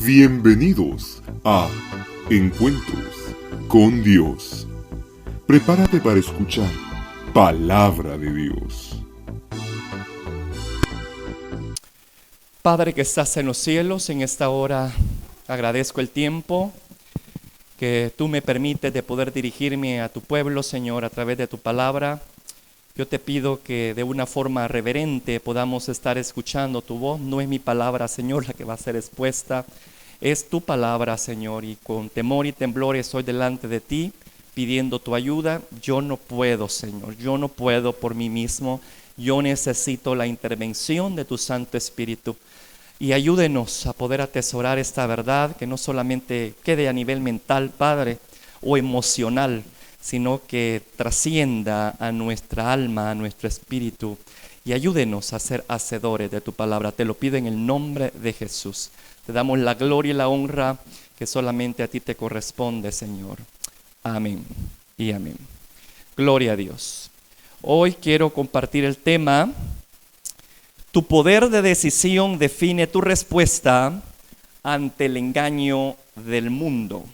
Bienvenidos a Encuentros con Dios. Prepárate para escuchar Palabra de Dios. Padre que estás en los cielos, en esta hora agradezco el tiempo que tú me permites de poder dirigirme a tu pueblo, Señor, a través de tu palabra. Yo te pido que de una forma reverente podamos estar escuchando tu voz. No es mi palabra, Señor, la que va a ser expuesta. Es tu palabra, Señor, y con temor y temblor estoy delante de ti pidiendo tu ayuda. Yo no puedo, Señor, yo no puedo por mí mismo. Yo necesito la intervención de tu Santo Espíritu. Y ayúdenos a poder atesorar esta verdad, que no solamente quede a nivel mental, Padre, o emocional, sino que trascienda a nuestra alma, a nuestro espíritu. Y ayúdenos a ser hacedores de tu palabra. Te lo pido en el nombre de Jesús. Te damos la gloria y la honra que solamente a ti te corresponde, Señor. Amén y amén. Gloria a Dios. Hoy quiero compartir el tema: tu poder de decisión define tu respuesta ante el engaño del mundo.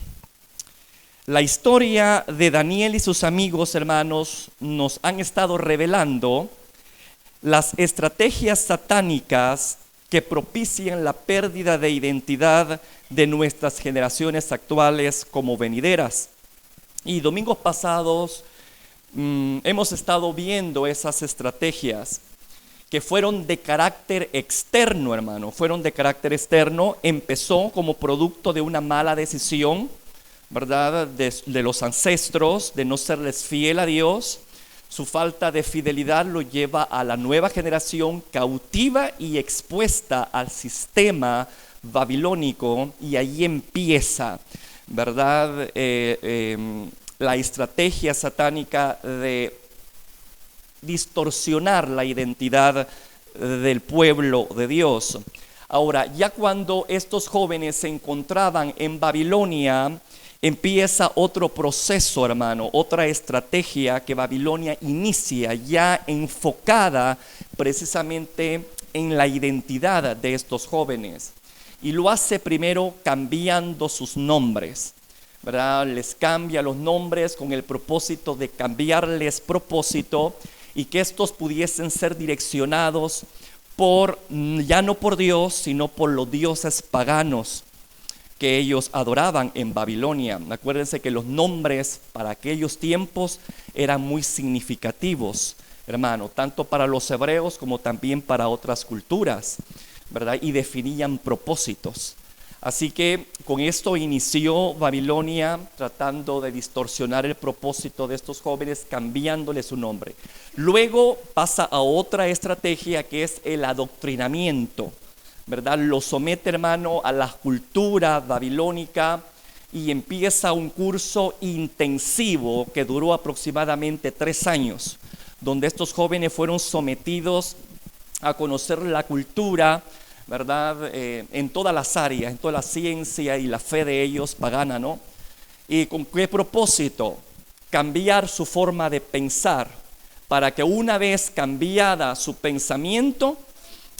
La historia de Daniel y sus amigos, hermanos, nos han estado revelando las estrategias satánicas que propician la pérdida de identidad de nuestras generaciones actuales como venideras. Y domingos pasados hemos estado viendo esas estrategias que fueron de carácter externo, hermano. Fueron de carácter externo. Empezó como producto de una mala decisión, ¿verdad? De los ancestros, de no serles fiel a Dios. Su falta de fidelidad lo lleva a la nueva generación cautiva y expuesta al sistema babilónico, y ahí empieza, ¿verdad? La estrategia satánica de distorsionar la identidad del pueblo de Dios. Ahora, ya cuando estos jóvenes se encontraban en Babilonia, empieza otro proceso, hermano, otra estrategia que Babilonia inicia, ya enfocada precisamente en la identidad de estos jóvenes. Y lo hace primero cambiando sus nombres, ¿verdad? Les cambia los nombres con el propósito de cambiarles propósito y que estos pudiesen ser direccionados ya no por Dios, sino por los dioses paganos que ellos adoraban en Babilonia. Acuérdense que los nombres para aquellos tiempos eran muy significativos, hermano, tanto para los hebreos como también para otras culturas, ¿verdad? Y definían propósitos. Así que con esto inició Babilonia tratando de distorsionar el propósito de estos jóvenes, cambiándole su nombre. Luego pasa a otra estrategia que es el adoctrinamiento, ¿verdad? Lo somete, hermano, a la cultura babilónica y empieza un curso intensivo que duró aproximadamente 3 años, donde estos jóvenes fueron sometidos a conocer la cultura, ¿verdad? En todas las áreas, en toda la ciencia y la fe de ellos pagana, ¿no? ¿Y con qué propósito? Cambiar su forma de pensar, para que una vez cambiada su pensamiento,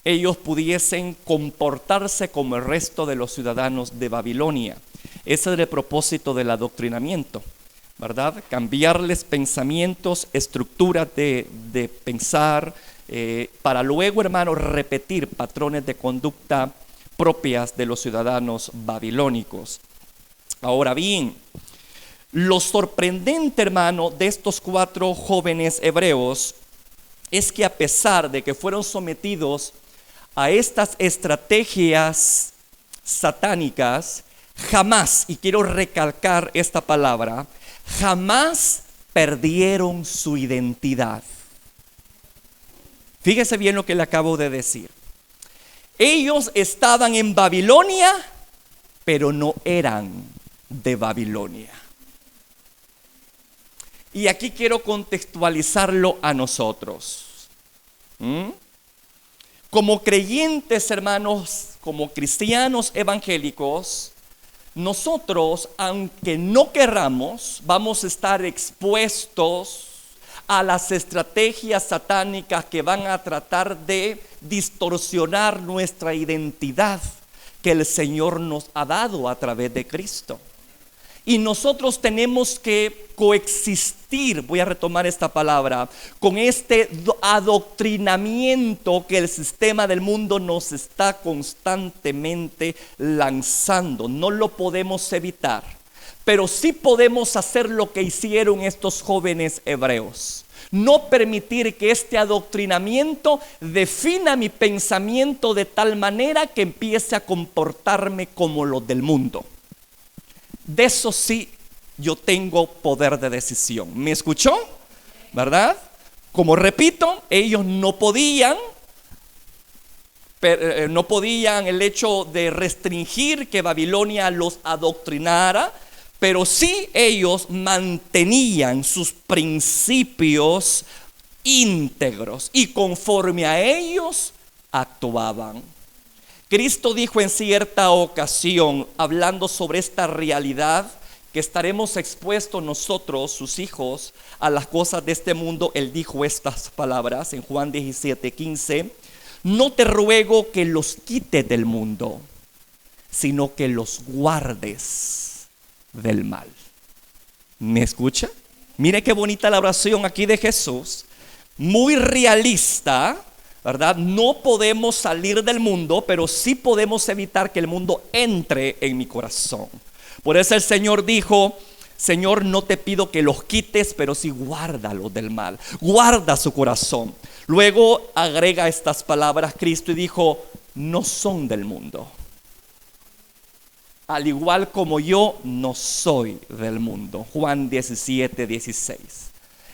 ellos pudiesen comportarse como el resto de los ciudadanos de Babilonia. Ese es el propósito del adoctrinamiento, ¿verdad? Cambiarles pensamientos, estructuras de pensar, para luego, hermano, repetir patrones de conducta propias de los ciudadanos babilónicos. Ahora bien, lo sorprendente, hermano, de estos 4 jóvenes hebreos es que a pesar de que fueron sometidos a estas estrategias satánicas, jamás, y quiero recalcar esta palabra, jamás perdieron su identidad. Fíjese bien lo que le acabo de decir. Ellos estaban en Babilonia, pero no eran de Babilonia. Y aquí quiero contextualizarlo a nosotros. Como creyentes, hermanos, como cristianos evangélicos, nosotros, aunque no querramos, vamos a estar expuestos a las estrategias satánicas que van a tratar de distorsionar nuestra identidad, que el Señor nos ha dado a través de Cristo. Y nosotros tenemos que coexistir, voy a retomar esta palabra, con este adoctrinamiento que el sistema del mundo nos está constantemente lanzando. No lo podemos evitar, pero sí podemos hacer lo que hicieron estos jóvenes hebreos. No permitir que este adoctrinamiento defina mi pensamiento de tal manera que empiece a comportarme como los del mundo. De eso sí, yo tengo poder de decisión. ¿Me escuchó? ¿Verdad? Como repito, ellos no podían el hecho de restringir que Babilonia los adoctrinara, pero sí ellos mantenían sus principios íntegros y conforme a ellos actuaban. Cristo dijo en cierta ocasión, hablando sobre esta realidad, que estaremos expuestos nosotros, sus hijos, a las cosas de este mundo. Él dijo estas palabras en Juan 17:15: no te ruego que los quites del mundo, sino que los guardes del mal. ¿Me escucha? Mire qué bonita la oración aquí de Jesús, muy realista, ¿verdad? No podemos salir del mundo, pero sí podemos evitar que el mundo entre en mi corazón. Por eso el Señor dijo: Señor, no te pido que los quites, pero sí guárdalos del mal. Guarda su corazón. Luego agrega estas palabras Cristo y dijo: no son del mundo, al igual como yo no soy del mundo. Juan 17:16.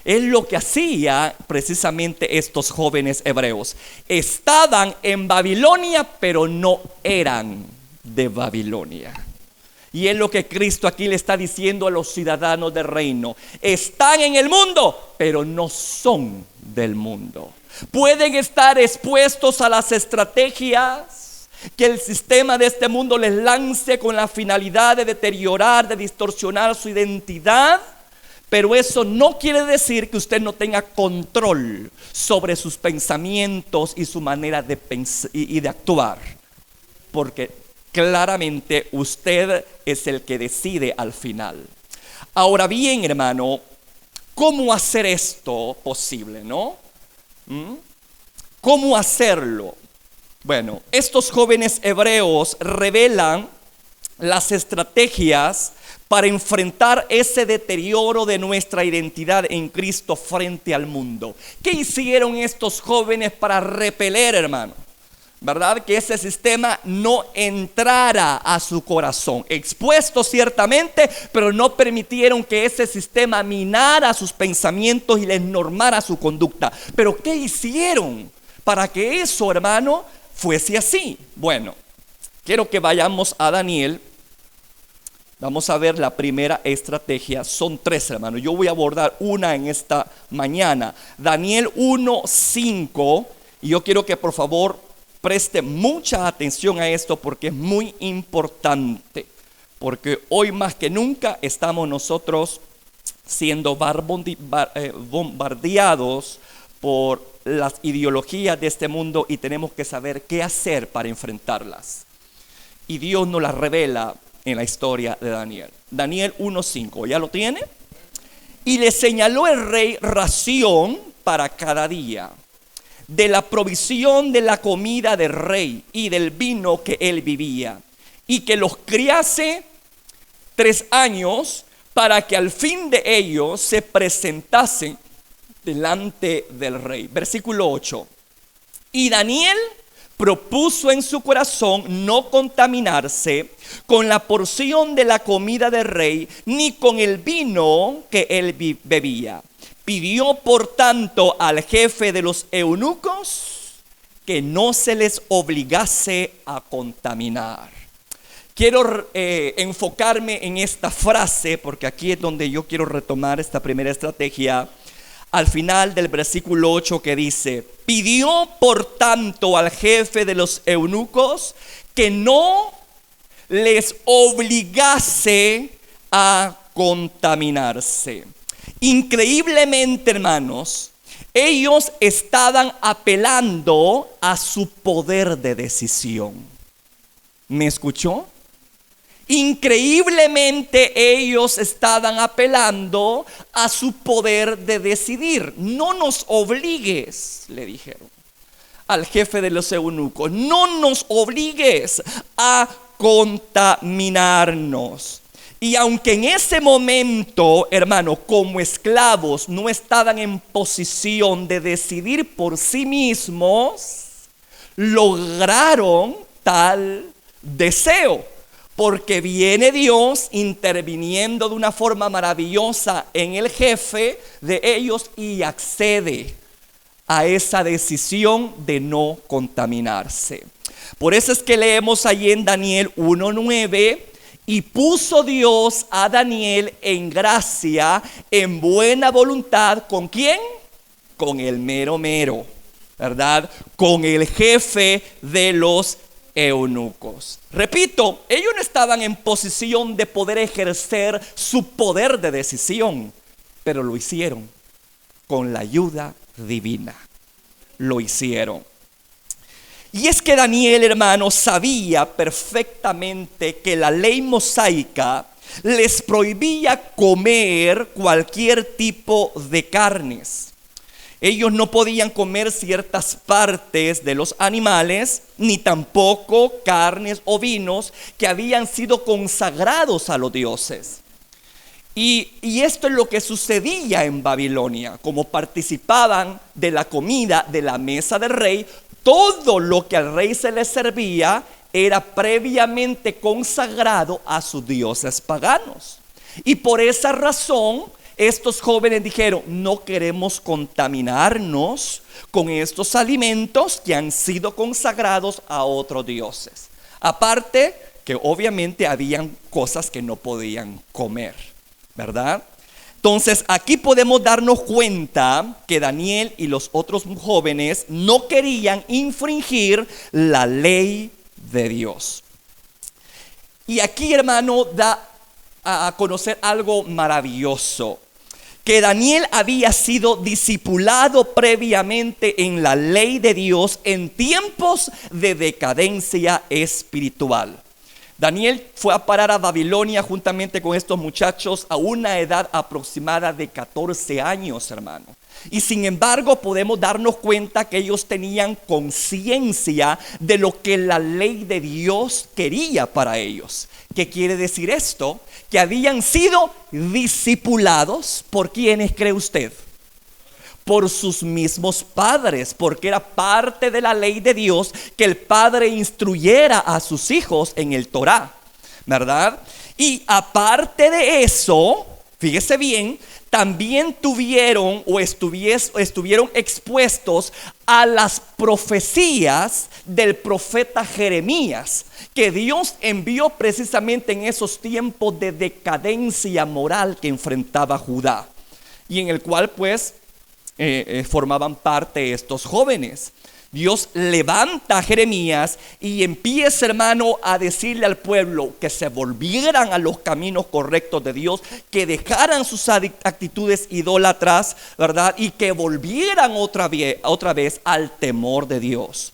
Es lo que hacía precisamente estos jóvenes hebreos. Estaban en Babilonia, pero no eran de Babilonia. Y es lo que Cristo aquí le está diciendo a los ciudadanos del reino. Están en el mundo, pero no son del mundo. Pueden estar expuestos a las estrategias que el sistema de este mundo les lance con la finalidad de deteriorar, de distorsionar su identidad. Pero eso no quiere decir que usted no tenga control sobre sus pensamientos y su manera de pensar y de actuar. Porque claramente usted es el que decide al final. Ahora bien, hermano, ¿cómo hacer esto posible, no? ¿Cómo hacerlo? Bueno, estos jóvenes hebreos revelan las estrategias para enfrentar ese deterioro de nuestra identidad en Cristo frente al mundo. ¿Qué hicieron estos jóvenes para repeler, hermano? ¿Verdad? Que ese sistema no entrara a su corazón. Expuesto ciertamente, pero no permitieron que ese sistema minara sus pensamientos y les normara su conducta. Pero ¿qué hicieron para que eso, hermano, fuese así? Bueno, quiero que vayamos a Daniel. Vamos a ver la primera estrategia. Son tres, hermano. Yo voy a abordar una en esta mañana. Daniel 1:5. Y yo quiero que por favor preste mucha atención a esto porque es muy importante. Porque hoy más que nunca estamos nosotros siendo bombardeados por las ideologías de este mundo y tenemos que saber qué hacer para enfrentarlas. Y Dios nos las revela en la historia de Daniel. Daniel 1:5, ¿ya lo tiene? Y le señaló el rey ración para cada día de la provisión de la comida del rey y del vino que él vivía, y que los criase 3 años para que al fin de ellos se presentasen delante del rey. Versículo 8. Y Daniel propuso en su corazón no contaminarse con la porción de la comida del rey, ni con el vino que él bebía. Pidió por tanto al jefe de los eunucos que no se les obligase a contaminar. Quiero enfocarme en esta frase porque aquí es donde yo quiero retomar esta primera estrategia. Al final del versículo 8 que dice: pidió por tanto al jefe de los eunucos que no les obligase a contaminarse. Increíblemente, hermanos, ellos estaban apelando a su poder de decisión. ¿Me escuchó? Increíblemente ellos estaban apelando a su poder de decidir. No nos obligues, le dijeron al jefe de los eunucos, no nos obligues a contaminarnos. Y aunque en ese momento, hermano, como esclavos no estaban en posición de decidir por sí mismos, lograron tal deseo, porque viene Dios interviniendo de una forma maravillosa en el jefe de ellos y accede a esa decisión de no contaminarse. Por eso es que leemos allí en Daniel 1:9: y puso Dios a Daniel en gracia, en buena voluntad. ¿Con quién? Con el mero mero, ¿verdad? Con el jefe de los eunucos. Repito, ellos no estaban en posición de poder ejercer su poder de decisión, pero lo hicieron con la ayuda divina. Lo hicieron. Y es que Daniel, hermano, sabía perfectamente que la ley mosaica les prohibía comer cualquier tipo de carnes. Ellos no podían comer ciertas partes de los animales, ni tampoco carnes o vinos que habían sido consagrados a los dioses. Y esto es lo que sucedía en Babilonia. Como participaban de la comida de la mesa del rey, todo lo que al rey se le servía era previamente consagrado a sus dioses paganos. Y por esa razón, estos jóvenes dijeron: no queremos contaminarnos con estos alimentos que han sido consagrados a otros dioses. Aparte que obviamente habían cosas que no podían comer, ¿verdad? Entonces aquí podemos darnos cuenta que Daniel y los otros jóvenes no querían infringir la ley de Dios. Y aquí, hermano, da a conocer algo maravilloso: que Daniel había sido discipulado previamente en la ley de Dios en tiempos de decadencia espiritual. Daniel fue a parar a Babilonia juntamente con estos muchachos a una edad aproximada de 14 años, hermano. Y sin embargo podemos darnos cuenta que ellos tenían conciencia de lo que la ley de Dios quería para ellos. ¿Qué quiere decir esto? Que habían sido discipulados. ¿Por quiénes cree usted? Por sus mismos padres, porque era parte de la ley de Dios que el padre instruyera a sus hijos en el Torá, ¿verdad? Y aparte de eso, fíjese bien, también tuvieron o estuvieron expuestos a las profecías del profeta Jeremías, que Dios envió precisamente en esos tiempos de decadencia moral que enfrentaba Judá, y en el cual pues formaban parte estos jóvenes. Dios levanta a Jeremías y empieza, hermano, a decirle al pueblo que se volvieran a los caminos correctos de Dios, que dejaran sus actitudes idólatras, ¿verdad? Y que volvieran otra vez al temor de Dios.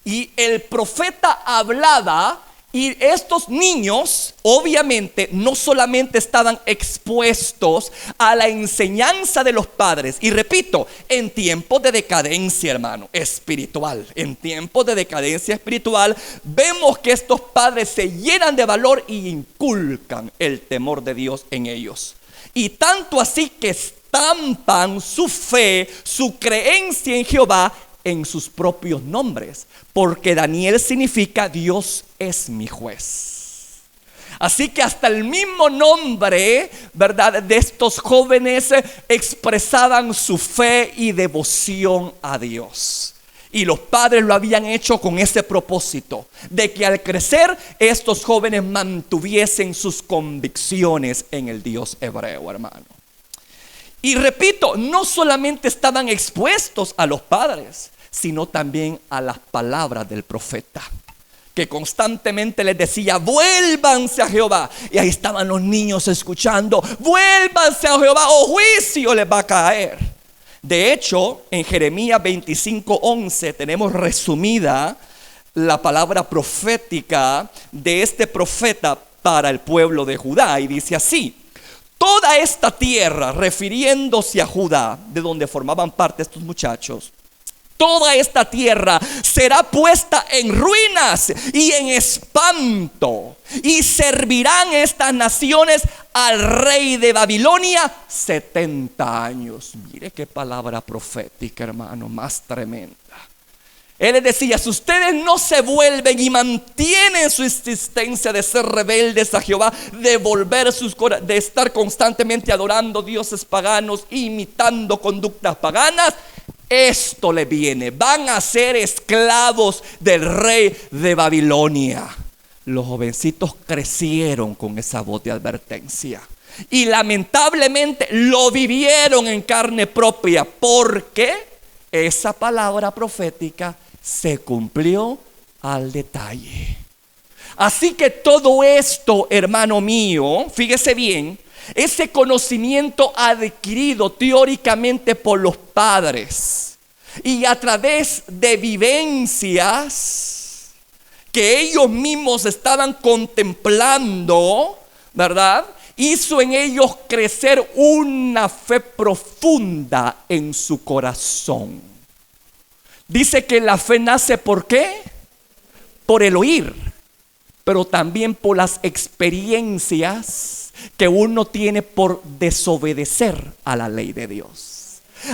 Y el profeta hablaba, y estos niños obviamente no solamente estaban expuestos a la enseñanza de los padres, y repito, en tiempos de decadencia, hermano, espiritual, en tiempos de decadencia espiritual, vemos que estos padres se llenan de valor y inculcan el temor de Dios en ellos. Y tanto así que estampan su fe, su creencia en Jehová en sus propios nombres, porque Daniel significa Dios es mi juez. Así que hasta el mismo nombre, ¿verdad?, de estos jóvenes expresaban su fe y devoción a Dios. Y los padres lo habían hecho con ese propósito, de que al crecer estos jóvenes mantuviesen sus convicciones en el Dios hebreo, hermano. Y repito, no solamente estaban expuestos a los padres, sino también a las palabras del profeta, que constantemente les decía: vuélvanse a Jehová. Y ahí estaban los niños escuchando: vuélvanse a Jehová o juicio les va a caer. De hecho, en Jeremías 25:11 tenemos resumida la palabra profética de este profeta para el pueblo de Judá. Y dice así: toda esta tierra, refiriéndose a Judá, de donde formaban parte estos muchachos, toda esta tierra será puesta en ruinas y en espanto, y servirán estas naciones al rey de Babilonia 70 años. Mire qué palabra profética, hermano, más tremenda. Él les decía: si ustedes no se vuelven y mantienen su existencia de ser rebeldes a Jehová, de estar constantemente adorando dioses paganos, imitando conductas paganas, esto le viene. Van a ser esclavos del rey de Babilonia. Los jovencitos crecieron con esa voz de advertencia y lamentablemente lo vivieron en carne propia, porque esa palabra profética se cumplió al detalle. Así que todo esto, hermano mío, fíjese bien, ese conocimiento adquirido teóricamente por los padres y a través de vivencias que ellos mismos estaban contemplando, ¿verdad?, hizo en ellos crecer una fe profunda en su corazón. Dice que la fe nace ¿por qué? Por el oír, pero también por las experiencias que uno tiene por desobedecer a la ley de Dios.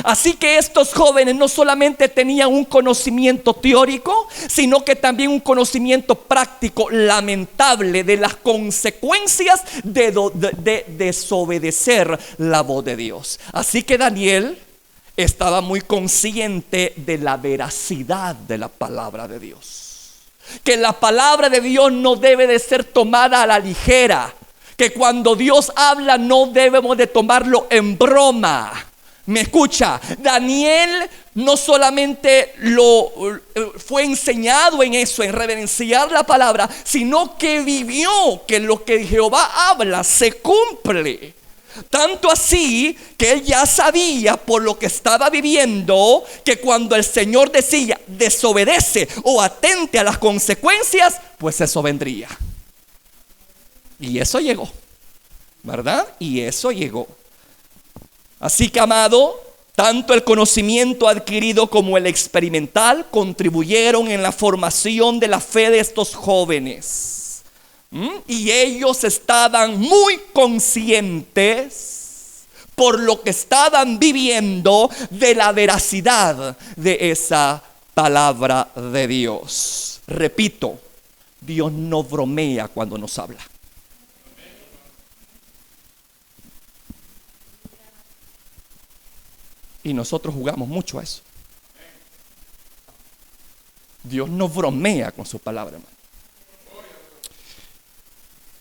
Así que estos jóvenes no solamente tenían un conocimiento teórico, sino que también un conocimiento práctico lamentable de las consecuencias de desobedecer la voz de Dios. Así que Daniel estaba muy consciente de la veracidad de la palabra de Dios, que la palabra de Dios no debe de ser tomada a la ligera, que cuando Dios habla no debemos de tomarlo en broma. ¿Me escucha? Daniel no solamente fue enseñado en eso, en reverenciar la palabra, sino que vivió que lo que Jehová habla se cumple. Tanto así que él ya sabía por lo que estaba viviendo que cuando el Señor decía desobedece o atente a las consecuencias, pues eso vendría. Y eso llegó, ¿verdad? Y eso llegó. Así que, amado, tanto el conocimiento adquirido como el experimental contribuyeron en la formación de la fe de estos jóvenes. Y ellos estaban muy conscientes por lo que estaban viviendo de la veracidad de esa palabra de Dios. Repito, Dios no bromea cuando nos habla. Y nosotros jugamos mucho a eso. Dios no bromea con su palabra, hermano.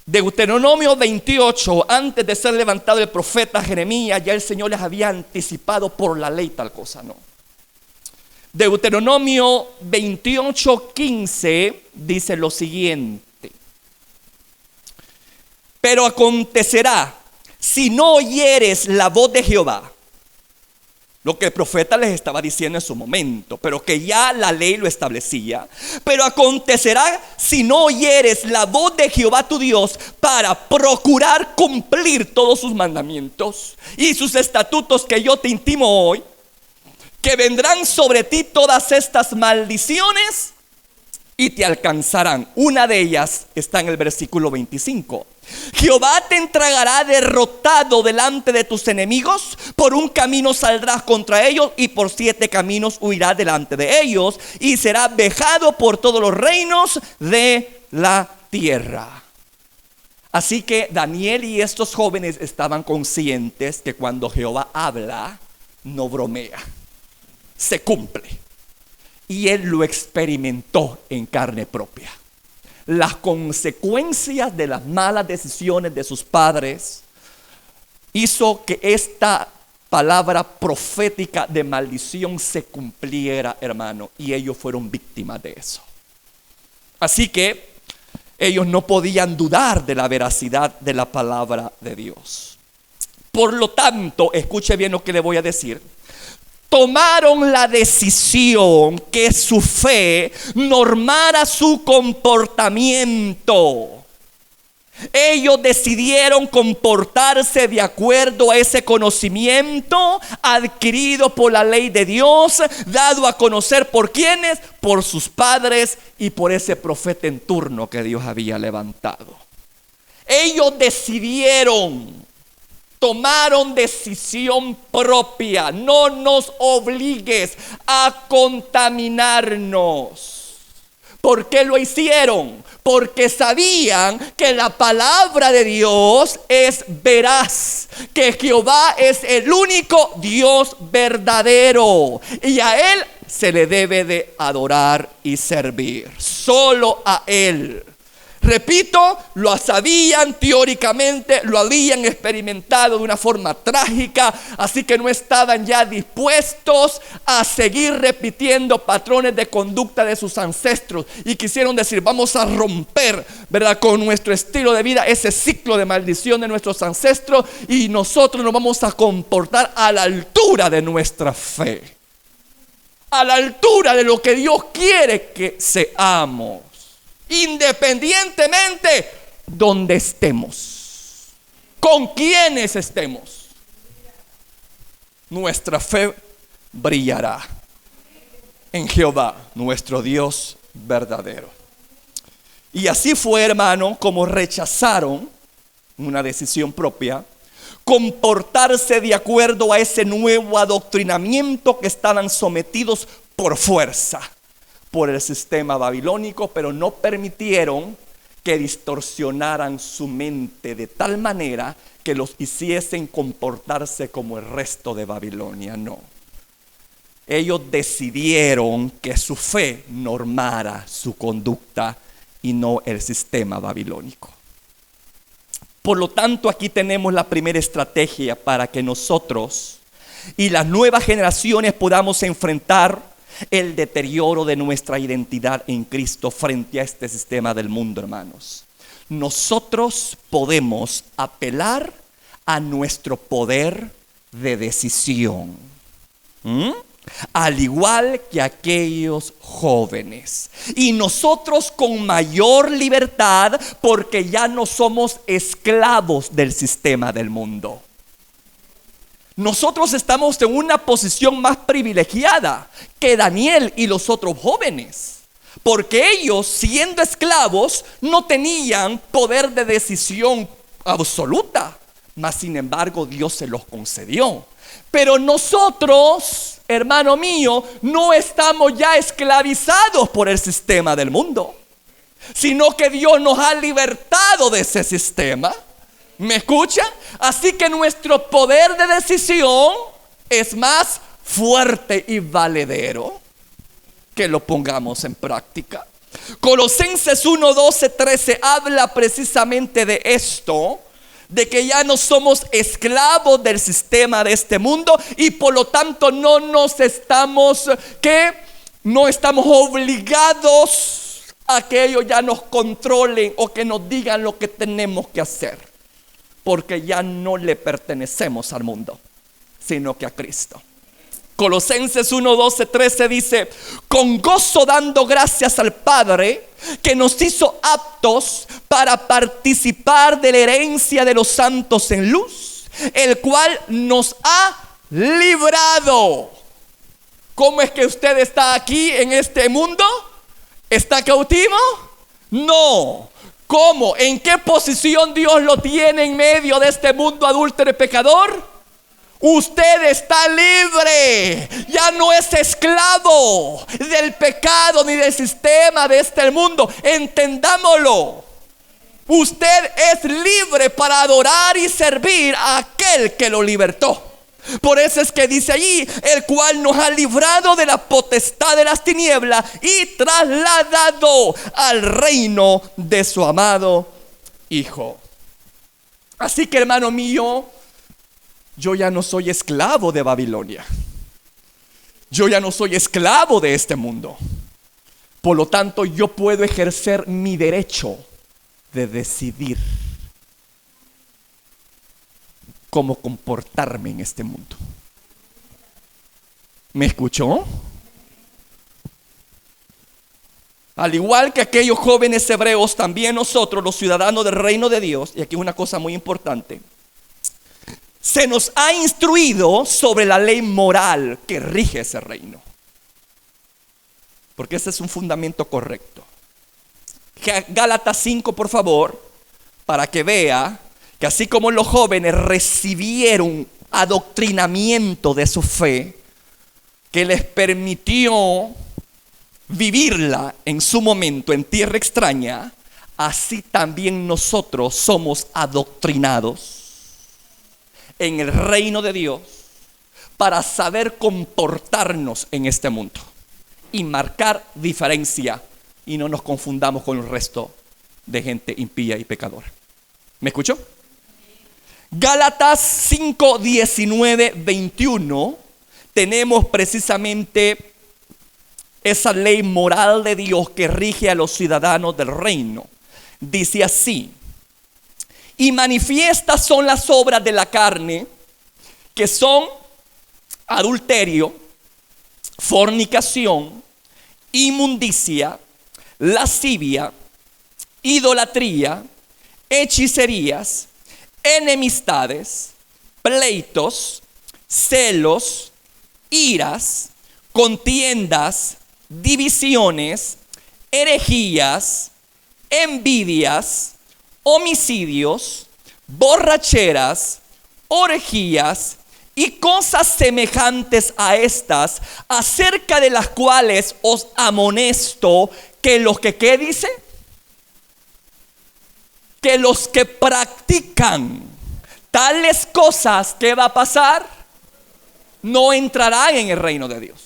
Deuteronomio 28, antes de ser levantado el profeta Jeremías, ya el Señor les había anticipado por la ley tal cosa, ¿no? Deuteronomio 28, 15 dice lo siguiente: pero acontecerá, si no oyeres la voz de Jehová, lo que el profeta les estaba diciendo en su momento, pero que ya la ley lo establecía. Pero acontecerá si no oyeres la voz de Jehová tu Dios para procurar cumplir todos sus mandamientos y sus estatutos que yo te intimo hoy, que vendrán sobre ti todas estas maldiciones y te alcanzarán. Una de ellas está en el versículo 25. Jehová te entregará derrotado delante de tus enemigos, por un camino saldrás contra ellos y por 7 caminos huirás delante de ellos, y será vejado por todos los reinos de la tierra. Así que Daniel y estos jóvenes estaban conscientes que cuando Jehová habla, no bromea, se cumple. Y él lo experimentó en carne propia. Las consecuencias de las malas decisiones de sus padres hizo que esta palabra profética de maldición se cumpliera, hermano, y ellos fueron víctimas de eso. Así que ellos no podían dudar de la veracidad de la palabra de Dios. Por lo tanto, escuche bien lo que le voy a decir. tomaron la decisión que su fe normara su comportamiento. Ellos decidieron comportarse de acuerdo a ese conocimiento adquirido por la ley de Dios, dado a conocer por quiénes, por sus padres y por ese profeta en turno que Dios había levantado. Ellos tomaron decisión propia. No nos obligues a contaminarnos. ¿Por qué lo hicieron? Porque sabían que la palabra de Dios es veraz, que Jehová es el único Dios verdadero y a Él se le debe de adorar y servir, solo a Él. Repito, lo sabían teóricamente, lo habían experimentado de una forma trágica, así que no estaban ya dispuestos a seguir repitiendo patrones de conducta de sus ancestros y quisieron decir, vamos a romper, ¿verdad?, con nuestro estilo de vida ese ciclo de maldición de nuestros ancestros y nosotros nos vamos a comportar a la altura de nuestra fe, a la altura de lo que Dios quiere que seamos. Independientemente donde estemos, con quienes estemos, nuestra fe brillará en Jehová, nuestro Dios verdadero. Y así fue, hermano, como rechazaron una decisión propia, comportarse de acuerdo a ese nuevo adoctrinamiento que estaban sometidos por fuerza por el sistema babilónico, pero no permitieron que distorsionaran su mente de tal manera que los hiciesen comportarse como el resto de Babilonia. No. Ellos decidieron que su fe normara su conducta y no el sistema babilónico. Por lo tanto, aquí tenemos la primera estrategia para que nosotros y las nuevas generaciones podamos enfrentar el deterioro de nuestra identidad en Cristo frente a este sistema del mundo, hermanos. Nosotros podemos apelar a nuestro poder de decisión, al igual que aquellos jóvenes, y nosotros con mayor libertad porque ya no somos esclavos del sistema del mundo. Nosotros estamos en una posición más privilegiada que Daniel y los otros jóvenes, porque ellos, siendo esclavos, no tenían poder de decisión absoluta, mas sin embargo Dios se los concedió. Pero nosotros, hermano mío, no estamos ya esclavizados por el sistema del mundo, sino que Dios nos ha libertado de ese sistema. ¿Me escuchan? Así que nuestro poder de decisión es más fuerte y valedero que lo pongamos en práctica. Colosenses 1, 12, 13 habla precisamente de esto, de que ya no somos esclavos del sistema de este mundo y por lo tanto no estamos obligados a que ellos ya nos controlen o que nos digan lo que tenemos que hacer. Porque ya no le pertenecemos al mundo, sino que a Cristo. Colosenses 1, 12, 13 dice: con gozo dando gracias al Padre que nos hizo aptos para participar de la herencia de los santos en luz, el cual nos ha librado. ¿Cómo es que usted está aquí en este mundo? ¿Está cautivo? No. ¿Cómo? ¿En qué posición Dios lo tiene en medio de este mundo adúltero y pecador? Usted está libre, ya no es esclavo del pecado ni del sistema de este mundo. Entendámoslo. Usted es libre para adorar y servir a aquel que lo libertó. Por eso es que dice allí: el cual nos ha librado de la potestad de las tinieblas y trasladado al reino de su amado Hijo. Así que, hermano mío, yo ya no soy esclavo de Babilonia. Yo ya no soy esclavo de este mundo. Por lo tanto, yo puedo ejercer mi derecho de decidir cómo comportarme en este mundo. ¿Me escuchó? Al igual que aquellos jóvenes hebreos, también nosotros, los ciudadanos del reino de Dios, y aquí es una cosa muy importante, se nos ha instruido sobre la ley moral que rige ese reino. Porque ese es un fundamento correcto. Gálatas 5, por favor, para que vea que así como los jóvenes recibieron adoctrinamiento de su fe, que les permitió vivirla en su momento en tierra extraña, así también nosotros somos adoctrinados en el reino de Dios para saber comportarnos en este mundo y marcar diferencia y no nos confundamos con el resto de gente impía y pecadora. ¿Me escuchó? Gálatas 5, 19, 21 tenemos precisamente esa ley moral de Dios que rige a los ciudadanos del reino. Dice así: y manifiestas son las obras de la carne, que son adulterio, fornicación, inmundicia, lascivia, idolatría, hechicerías, enemistades, pleitos, celos, iras, contiendas, divisiones, herejías, envidias, homicidios, borracheras, orgías y cosas semejantes a estas, acerca de las cuales os amonesto que los que, ¿qué dice? Que los que practican tales cosas, ¿qué va a pasar? No entrarán en el reino de Dios.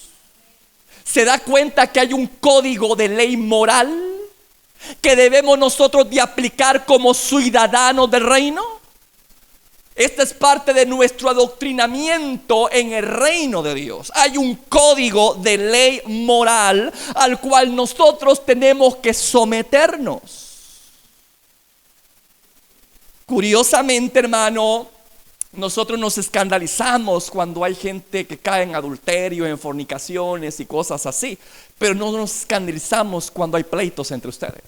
¿Se da cuenta que hay un código de ley moral que debemos nosotros de aplicar como ciudadanos del reino? Esta es parte de nuestro adoctrinamiento en el reino de Dios. Hay un código de ley moral al cual nosotros tenemos que someternos. Curiosamente, hermano, nosotros nos escandalizamos cuando hay gente que cae en adulterio, en fornicaciones y cosas así, pero no nos escandalizamos cuando hay pleitos entre ustedes,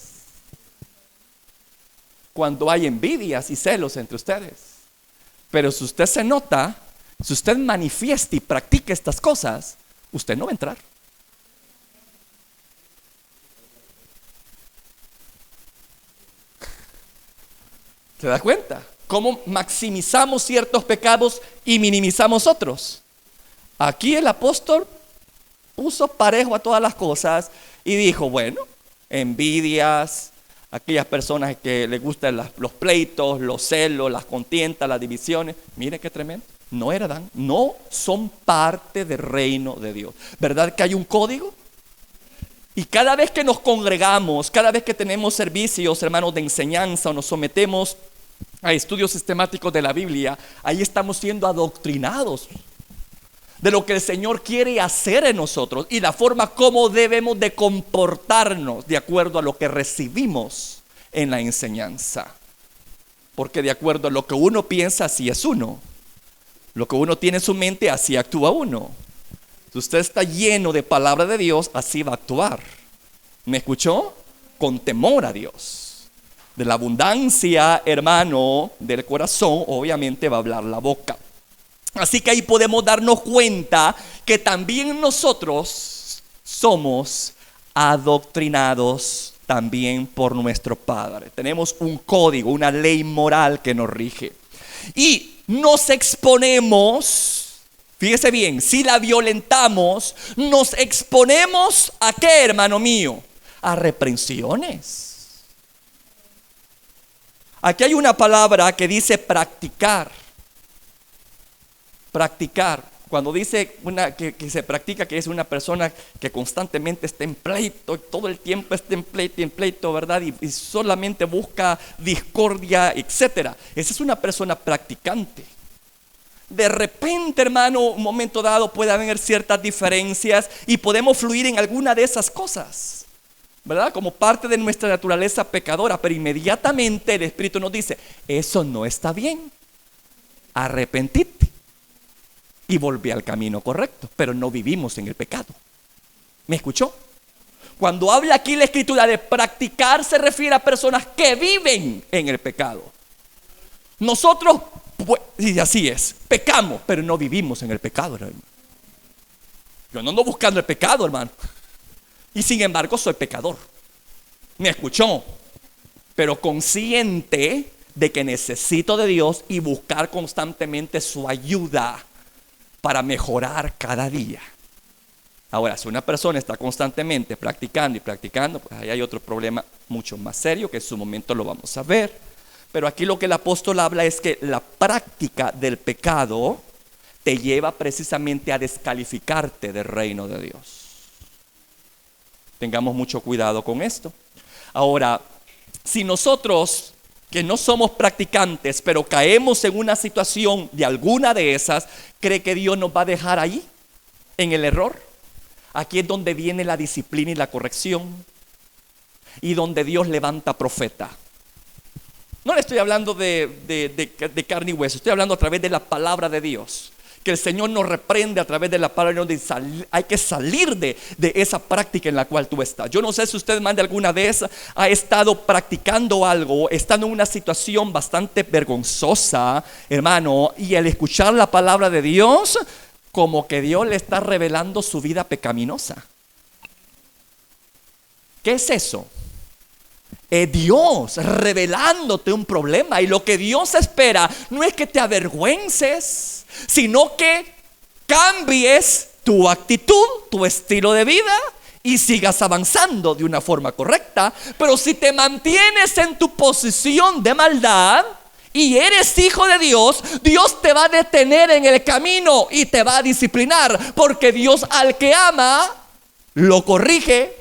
cuando hay envidias y celos entre ustedes. Pero si usted se nota, si usted manifiesta y practica estas cosas, usted no va a entrar. ¿Se da cuenta? ¿Cómo maximizamos ciertos pecados y minimizamos otros? Aquí el apóstol puso parejo a todas las cosas y dijo, bueno, envidias, aquellas personas que les gustan los pleitos, los celos, las contiendas, las divisiones. Mire qué tremendo. No heredan, no son parte del reino de Dios. ¿Verdad que hay un código? Y cada vez que nos congregamos, cada vez que tenemos servicios, hermanos, de enseñanza o nos sometemos a estudios sistemáticos de la Biblia, ahí estamos siendo adoctrinados de lo que el Señor quiere hacer en nosotros y la forma como debemos de comportarnos de acuerdo a lo que recibimos en la enseñanza. Porque de acuerdo a lo que uno piensa, así es uno. Lo que uno tiene en su mente, así actúa uno. Si usted está lleno de palabra de Dios, así va a actuar. ¿Me escuchó? Con temor a Dios. De la abundancia, hermano, del corazón, obviamente va a hablar la boca. Así que ahí podemos darnos cuenta que también nosotros somos adoctrinados también por nuestro Padre. Tenemos un código, una ley moral que nos rige. Y nos exponemos, fíjese bien, si la violentamos, nos exponemos ¿a qué, hermano mío? A reprensiones. Aquí hay una palabra que dice practicar. Practicar. Cuando dice que se practica, que es una persona que constantemente está en pleito, todo el tiempo está en pleito, ¿verdad? Y solamente busca discordia, etcétera. Esa es una persona practicante. De repente, hermano, un momento dado puede haber ciertas diferencias y podemos fluir en alguna de esas cosas, ¿verdad? Como parte de nuestra naturaleza pecadora, pero inmediatamente el Espíritu nos dice, eso no está bien, arrepentite. y volví al camino correcto, pero no vivimos en el pecado. ¿Me escuchó? Cuando habla aquí la escritura de practicar, se refiere a personas que viven en el pecado. Nosotros, pues, y así es, pecamos, pero no vivimos en el pecado, hermano. Yo no ando buscando el pecado, hermano. Y sin embargo soy pecador. ¿Me escuchó? Pero consciente de que necesito de Dios y buscar constantemente su ayuda para mejorar cada día. Ahora, si una persona está constantemente practicando y practicando, pues ahí hay otro problema mucho más serio que en su momento lo vamos a ver. Pero aquí lo que el apóstol habla es que la práctica del pecado te lleva precisamente a descalificarte del reino de Dios. Tengamos mucho cuidado con esto. Ahora, si nosotros que no somos practicantes, pero caemos en una situación de alguna de esas, ¿cree que Dios nos va a dejar ahí, en el error? Aquí es donde viene la disciplina y la corrección, y donde Dios levanta profeta. No le estoy hablando de carne y hueso, estoy hablando a través de la palabra de Dios. Que el Señor nos reprende a través de la palabra, donde hay que salir de esa práctica en la cual tú estás. Yo no sé si usted más de alguna vez ha estado practicando algo, estando en una situación bastante vergonzosa, hermano, y al escuchar la palabra de Dios, como que Dios le está revelando su vida pecaminosa. ¿Qué es eso? Es Dios revelándote un problema, y lo que Dios espera no es que te avergüences, sino que cambies tu actitud, tu estilo de vida, y sigas avanzando de una forma correcta. Pero si te mantienes en tu posición de maldad y eres hijo de Dios, Dios te va a detener en el camino y te va a disciplinar, porque Dios al que ama lo corrige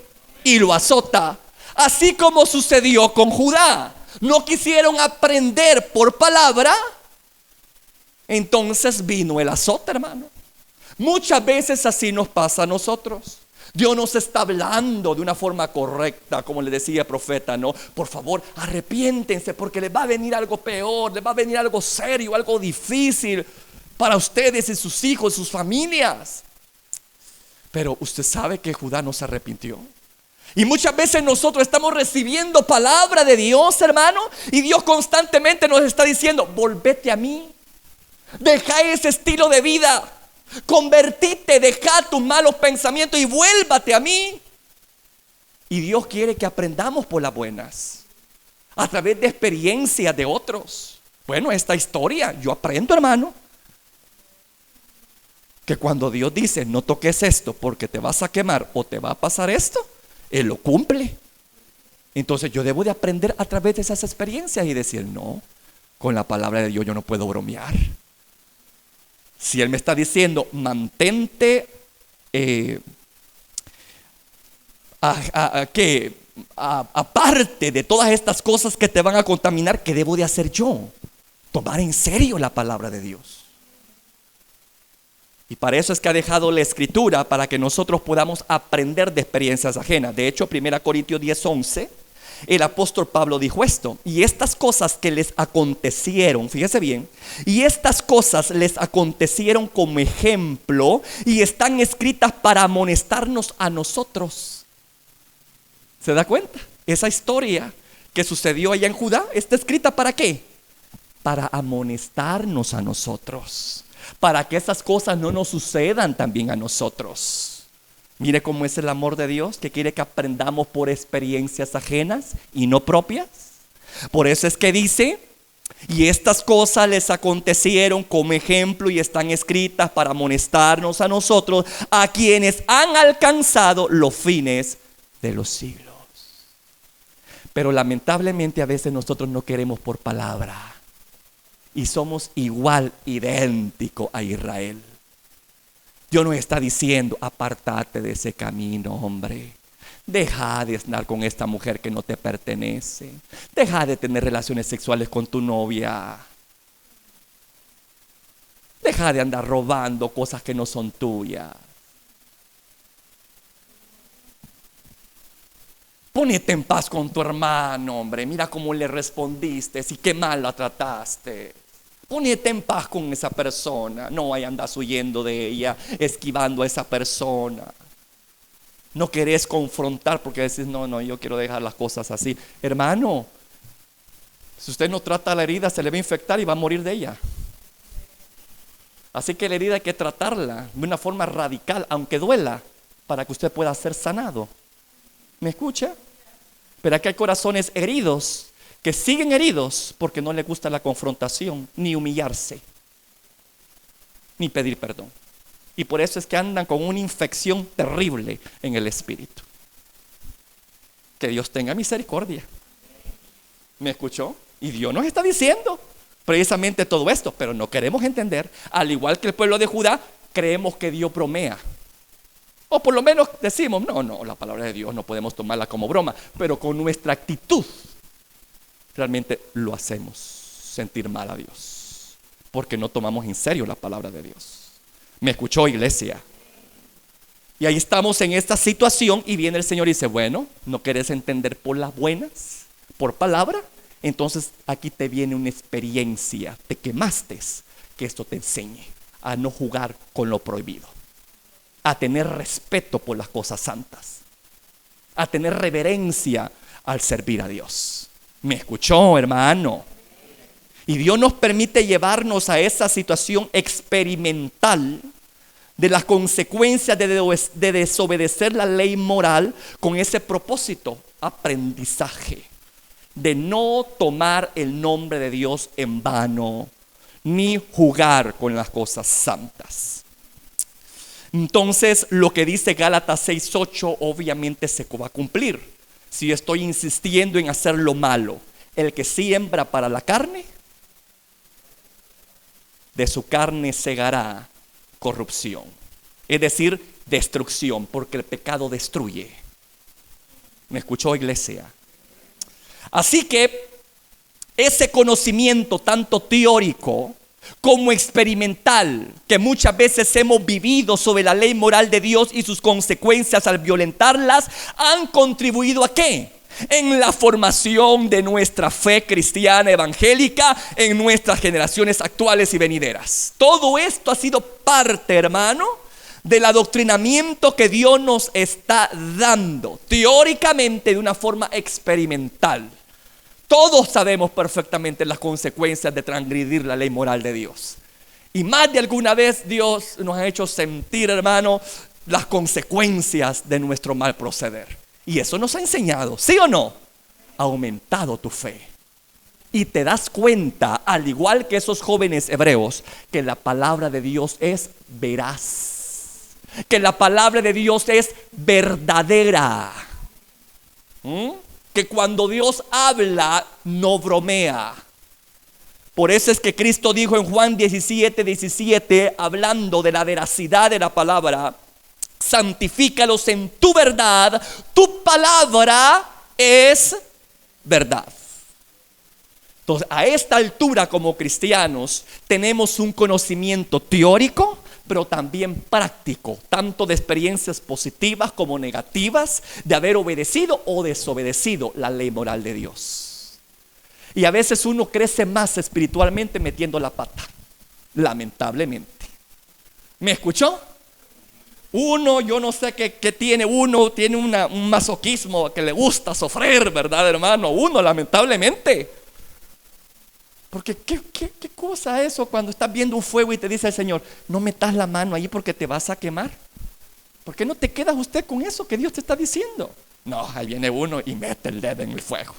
y lo azota. Así como sucedió con Judá. No quisieron aprender por palabra, entonces vino el azote, hermano. Muchas veces así nos pasa a nosotros. Dios nos está hablando de una forma correcta, como le decía el profeta, ¿no? Por favor, arrepiéntense, porque les va a venir algo peor, les va a venir algo serio, algo difícil para ustedes y sus hijos, sus familias. Pero usted sabe que Judá no se arrepintió. Y muchas veces nosotros estamos recibiendo palabra de Dios, hermano, y Dios constantemente nos está diciendo: volvete a mí, deja ese estilo de vida, convertite, deja tus malos pensamientos y vuélvate a mí. Y Dios quiere que aprendamos por las buenas, a través de experiencias de otros. Bueno, esta historia, yo aprendo, hermano, que cuando Dios dice no toques esto porque te vas a quemar o te va a pasar esto, Él lo cumple. Entonces yo debo de aprender a través de esas experiencias y decir: no, con la palabra de Dios yo no puedo bromear. Si Él me está diciendo mantente aparte de todas estas cosas que te van a contaminar, ¿qué debo de hacer yo? Tomar en serio la palabra de Dios. Y para eso es que ha dejado la escritura, para que nosotros podamos aprender de experiencias ajenas. De hecho, 1 Corintios 10:11, el apóstol Pablo dijo esto: y estas cosas que les acontecieron, fíjese bien, y estas cosas les acontecieron como ejemplo y están escritas para amonestarnos a nosotros. ¿Se da cuenta? Esa historia que sucedió allá en Judá está escrita ¿para qué? Para amonestarnos a nosotros, para que esas cosas no nos sucedan también a nosotros. Mire cómo es el amor de Dios, que quiere que aprendamos por experiencias ajenas y no propias. Por eso es que dice: y estas cosas les acontecieron como ejemplo y están escritas para amonestarnos a nosotros, a quienes han alcanzado los fines de los siglos. Pero lamentablemente a veces nosotros no queremos por palabra, y somos igual, idéntico a Israel. Dios nos está diciendo: apártate de ese camino, hombre. Deja de estar con esta mujer que no te pertenece. Deja de tener relaciones sexuales con tu novia. Deja de andar robando cosas que no son tuyas. Ponete en paz con tu hermano, hombre. Mira cómo le respondiste y qué mal la trataste. Ponete en paz con esa persona. No ahí andas huyendo de ella, esquivando a esa persona. No querés confrontar porque decís, no, yo quiero dejar las cosas así. Hermano, si usted no trata la herida, se le va a infectar y va a morir de ella. Así que la herida hay que tratarla de una forma radical, aunque duela, para que usted pueda ser sanado. ¿Me escucha? Pero aquí hay corazones heridos que siguen heridos porque no les gusta la confrontación, ni humillarse, ni pedir perdón. Y por eso es que andan con una infección terrible en el espíritu. Que Dios tenga misericordia. ¿Me escuchó? Y Dios nos está diciendo precisamente todo esto, pero no queremos entender. Al igual que el pueblo de Judá, creemos que Dios bromea. O por lo menos decimos, no, la palabra de Dios no podemos tomarla como broma, pero con nuestra actitud realmente lo hacemos sentir mal a Dios, porque no tomamos en serio la palabra de Dios. ¿Me escuchó, iglesia? Y ahí estamos en esta situación y viene el Señor y dice, bueno, ¿no querés entender por las buenas, por palabra? Entonces aquí te viene una experiencia, te quemaste, que esto te enseñe a no jugar con lo prohibido, a tener respeto por las cosas santas, a tener reverencia al servir a Dios. ¿Me escuchó, hermano? Y Dios nos permite llevarnos a esa situación experimental de las consecuencias de desobedecer la ley moral con ese propósito, aprendizaje, de no tomar el nombre de Dios en vano, ni jugar con las cosas santas. Entonces, lo que dice Gálatas 6:8 obviamente se va a cumplir. Si estoy insistiendo en hacer lo malo, el que siembra para la carne, de su carne segará corrupción, es decir, destrucción, porque el pecado destruye. ¿Me escuchó, iglesia? Así que ese conocimiento tanto teórico como experimental que muchas veces hemos vivido sobre la ley moral de Dios y sus consecuencias al violentarlas, han contribuido ¿a qué? En la formación de nuestra fe cristiana evangélica en nuestras generaciones actuales y venideras. Todo esto ha sido parte, hermano, del adoctrinamiento que Dios nos está dando teóricamente de una forma experimental. Todos sabemos perfectamente las consecuencias de transgredir la ley moral de Dios. Y más de alguna vez Dios nos ha hecho sentir, hermano, las consecuencias de nuestro mal proceder. Y eso nos ha enseñado, ¿sí o no? Ha aumentado tu fe. Y te das cuenta, al igual que esos jóvenes hebreos, que la palabra de Dios es veraz, que la palabra de Dios es verdadera. Que cuando Dios habla, no bromea. Por eso es que Cristo dijo en Juan 17:17, hablando de la veracidad de la palabra: santifícalos en tu verdad, tu palabra es verdad. Entonces, a esta altura como cristianos tenemos un conocimiento teórico, pero también práctico, tanto de experiencias positivas como negativas, de haber obedecido o desobedecido la ley moral de Dios. Y a veces uno crece más espiritualmente metiendo la pata, lamentablemente. ¿Me escuchó? Uno, yo no sé qué tiene, uno tiene un masoquismo que le gusta sufrir, ¿verdad, hermano? Uno, lamentablemente. Porque ¿qué cosa eso cuando estás viendo un fuego y te dice el Señor, no metas la mano ahí porque te vas a quemar? ¿Por qué no te quedas usted con eso que Dios te está diciendo? No, ahí viene uno y mete el dedo en el fuego,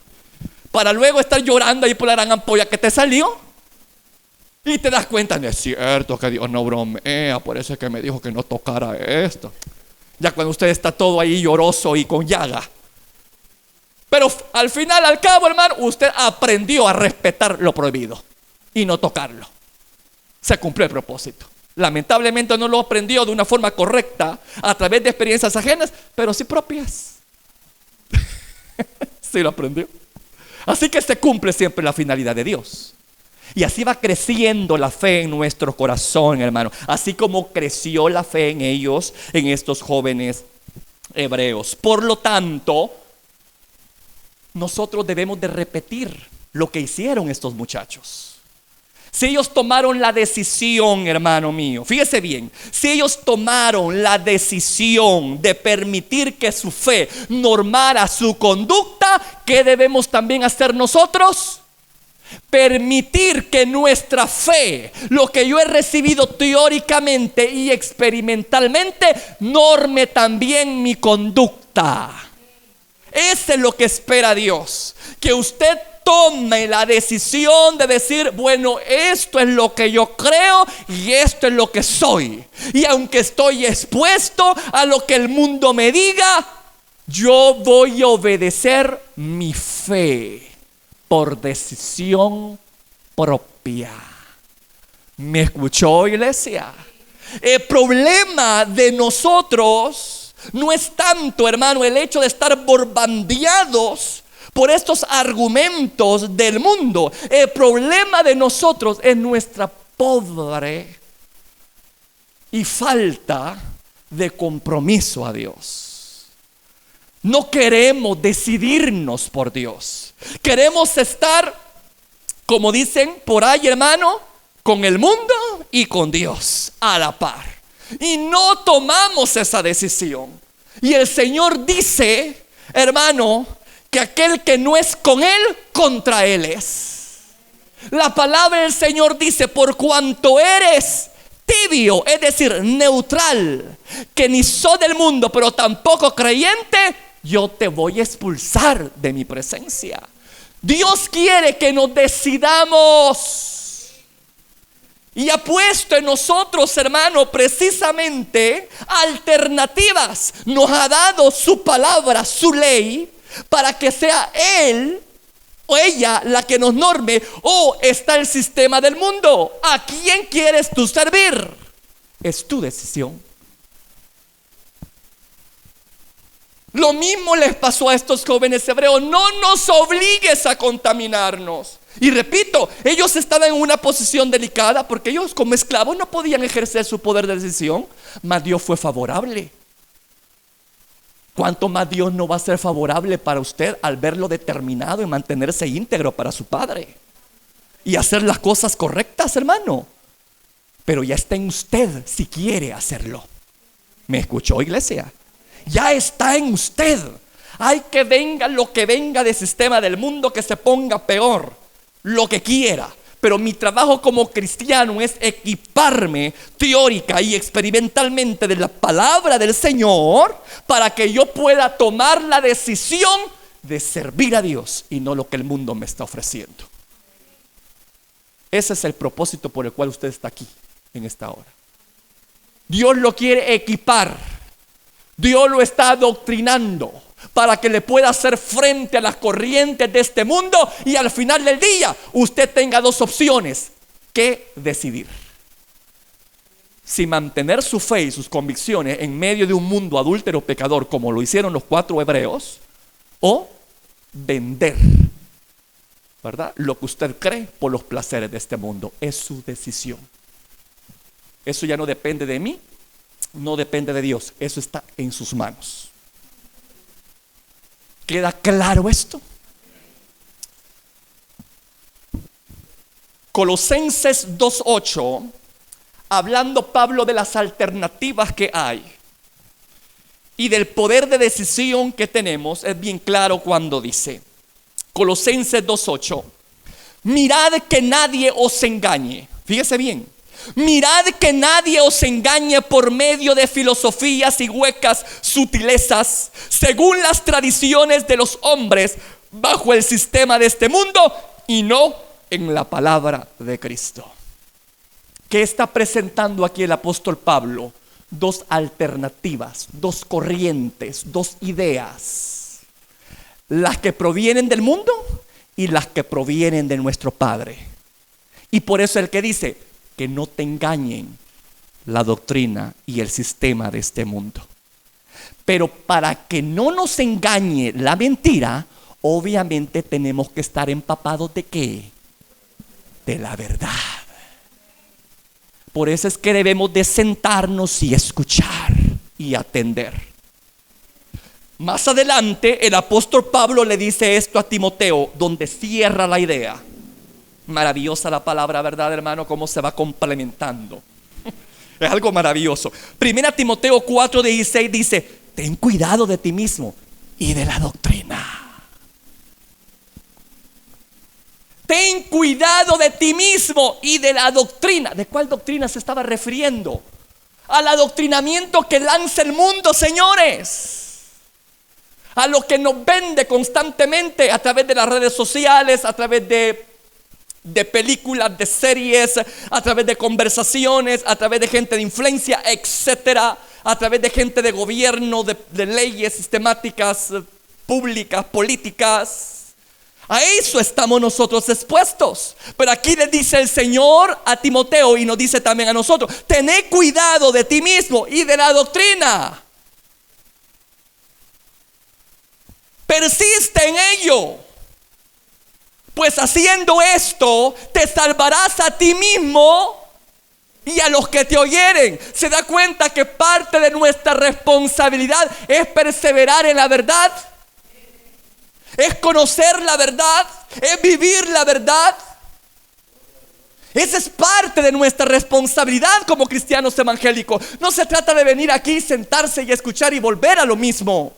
para luego estar llorando ahí por la gran ampolla que te salió. Y te das cuenta, no es cierto que Dios no bromea, por eso es que me dijo que no tocara esto. Ya cuando usted está todo ahí lloroso y con llaga. Pero al final, al cabo, hermano, usted aprendió a respetar lo prohibido y no tocarlo. Se cumplió el propósito. Lamentablemente no lo aprendió de una forma correcta a través de experiencias ajenas, pero sí propias. Sí lo aprendió. Así que se cumple siempre la finalidad de Dios. Y así va creciendo la fe en nuestro corazón, hermano. Así como creció la fe en ellos, en estos jóvenes hebreos. Por lo tanto, nosotros debemos de repetir lo que hicieron estos muchachos. Si ellos tomaron la decisión, hermano mío, fíjese bien, si ellos tomaron la decisión de permitir que su fe normara su conducta, ¿qué debemos también hacer nosotros? Permitir que nuestra fe, lo que yo he recibido teóricamente y experimentalmente, norme también mi conducta. Eso es lo que espera Dios, que usted tome la decisión de decir, bueno, esto es lo que yo creo y esto es lo que soy. Y aunque estoy expuesto a lo que el mundo me diga, yo voy a obedecer mi fe por decisión propia. ¿Me escuchó, iglesia? El problema de nosotros no es tanto, hermano, el hecho de estar bombardeados por estos argumentos del mundo. El problema de nosotros es nuestra pobre y falta de compromiso a Dios. No queremos decidirnos por Dios. Queremos estar, como dicen por ahí, hermano, con el mundo y con Dios a la par. Y no tomamos esa decisión. Y el Señor dice, hermano, que aquel que no es con Él, contra Él es. La palabra del Señor dice, por cuanto eres tibio, es decir, neutral, que ni sos del mundo, pero tampoco creyente, yo te voy a expulsar de mi presencia. Dios quiere que nos decidamos. Y ha puesto en nosotros, hermano, precisamente alternativas. Nos ha dado su palabra, su ley, para que sea Él o ella la que nos norme. O está el sistema del mundo. ¿A quién quieres tú servir? Es tu decisión. Lo mismo les pasó a estos jóvenes hebreos. No nos obligues a contaminarnos. Y repito, ellos estaban en una posición delicada porque ellos como esclavos no podían ejercer su poder de decisión. Mas Dios fue favorable. ¿Cuánto más Dios no va a ser favorable para usted al verlo determinado en mantenerse íntegro para su Padre y hacer las cosas correctas, hermano? Pero ya está en usted si quiere hacerlo. ¿Me escuchó, iglesia? Ya está en usted. Hay que venga lo que venga del sistema del mundo, que se ponga peor, lo que quiera. Pero mi trabajo como cristiano es equiparme teórica y experimentalmente de la palabra del Señor para que yo pueda tomar la decisión de servir a Dios y no lo que el mundo me está ofreciendo. Ese es el propósito por el cual usted está aquí en esta hora. Dios lo quiere equipar. Dios lo está adoctrinando para que le pueda hacer frente a las corrientes de este mundo y al final del día usted tenga dos opciones que decidir: si mantener su fe y sus convicciones en medio de un mundo adúltero pecador como lo hicieron los 4 hebreos, o vender, ¿verdad?, lo que usted cree por los placeres de este mundo. Es su decisión. Eso ya no depende de mí, no depende de Dios. Eso está en sus manos. ¿Queda claro esto? Colosenses 2:8, hablando Pablo de las alternativas que hay y del poder de decisión que tenemos, es bien claro cuando dice, Colosenses 2:8, mirad que nadie os engañe. Fíjese bien. Mirad que nadie os engañe por medio de filosofías y huecas sutilezas, según las tradiciones de los hombres, bajo el sistema de este mundo y no en la palabra de Cristo. ¿Qué está presentando aquí el apóstol Pablo? Dos alternativas, dos corrientes, dos ideas: las que provienen del mundo y las que provienen de nuestro Padre. Y por eso el que dice que no te engañen la doctrina y el sistema de este mundo. Pero para que no nos engañe la mentira, obviamente tenemos que estar empapados ¿de qué? De la verdad. Por eso es que debemos de sentarnos y escuchar y atender. Más adelante el apóstol Pablo le dice esto a Timoteo, donde cierra la idea. Maravillosa la palabra, ¿verdad, hermano? Cómo se va complementando. Es algo maravilloso. Primera Timoteo 4:16 dice: ten cuidado de ti mismo y de la doctrina. Ten cuidado de ti mismo y de la doctrina. ¿De cuál doctrina se estaba refiriendo? Al adoctrinamiento que lanza el mundo, señores. A lo que nos vende constantemente a través de las redes sociales, a través de películas, de series, a través de conversaciones, a través de gente de influencia, etcétera, a través de gente de gobierno, de leyes sistemáticas, públicas, políticas. A eso estamos nosotros expuestos. Pero aquí le dice el Señor a Timoteo y nos dice también a nosotros: tened cuidado de ti mismo y de la doctrina. Persiste en ello, pues haciendo esto te salvarás a ti mismo y a los que te oyeren. ¿Se da cuenta que parte de nuestra responsabilidad es perseverar en la verdad? Es conocer la verdad, es vivir la verdad. Esa es parte de nuestra responsabilidad como cristianos evangélicos. No se trata de venir aquí, sentarse y escuchar y volver a lo mismo.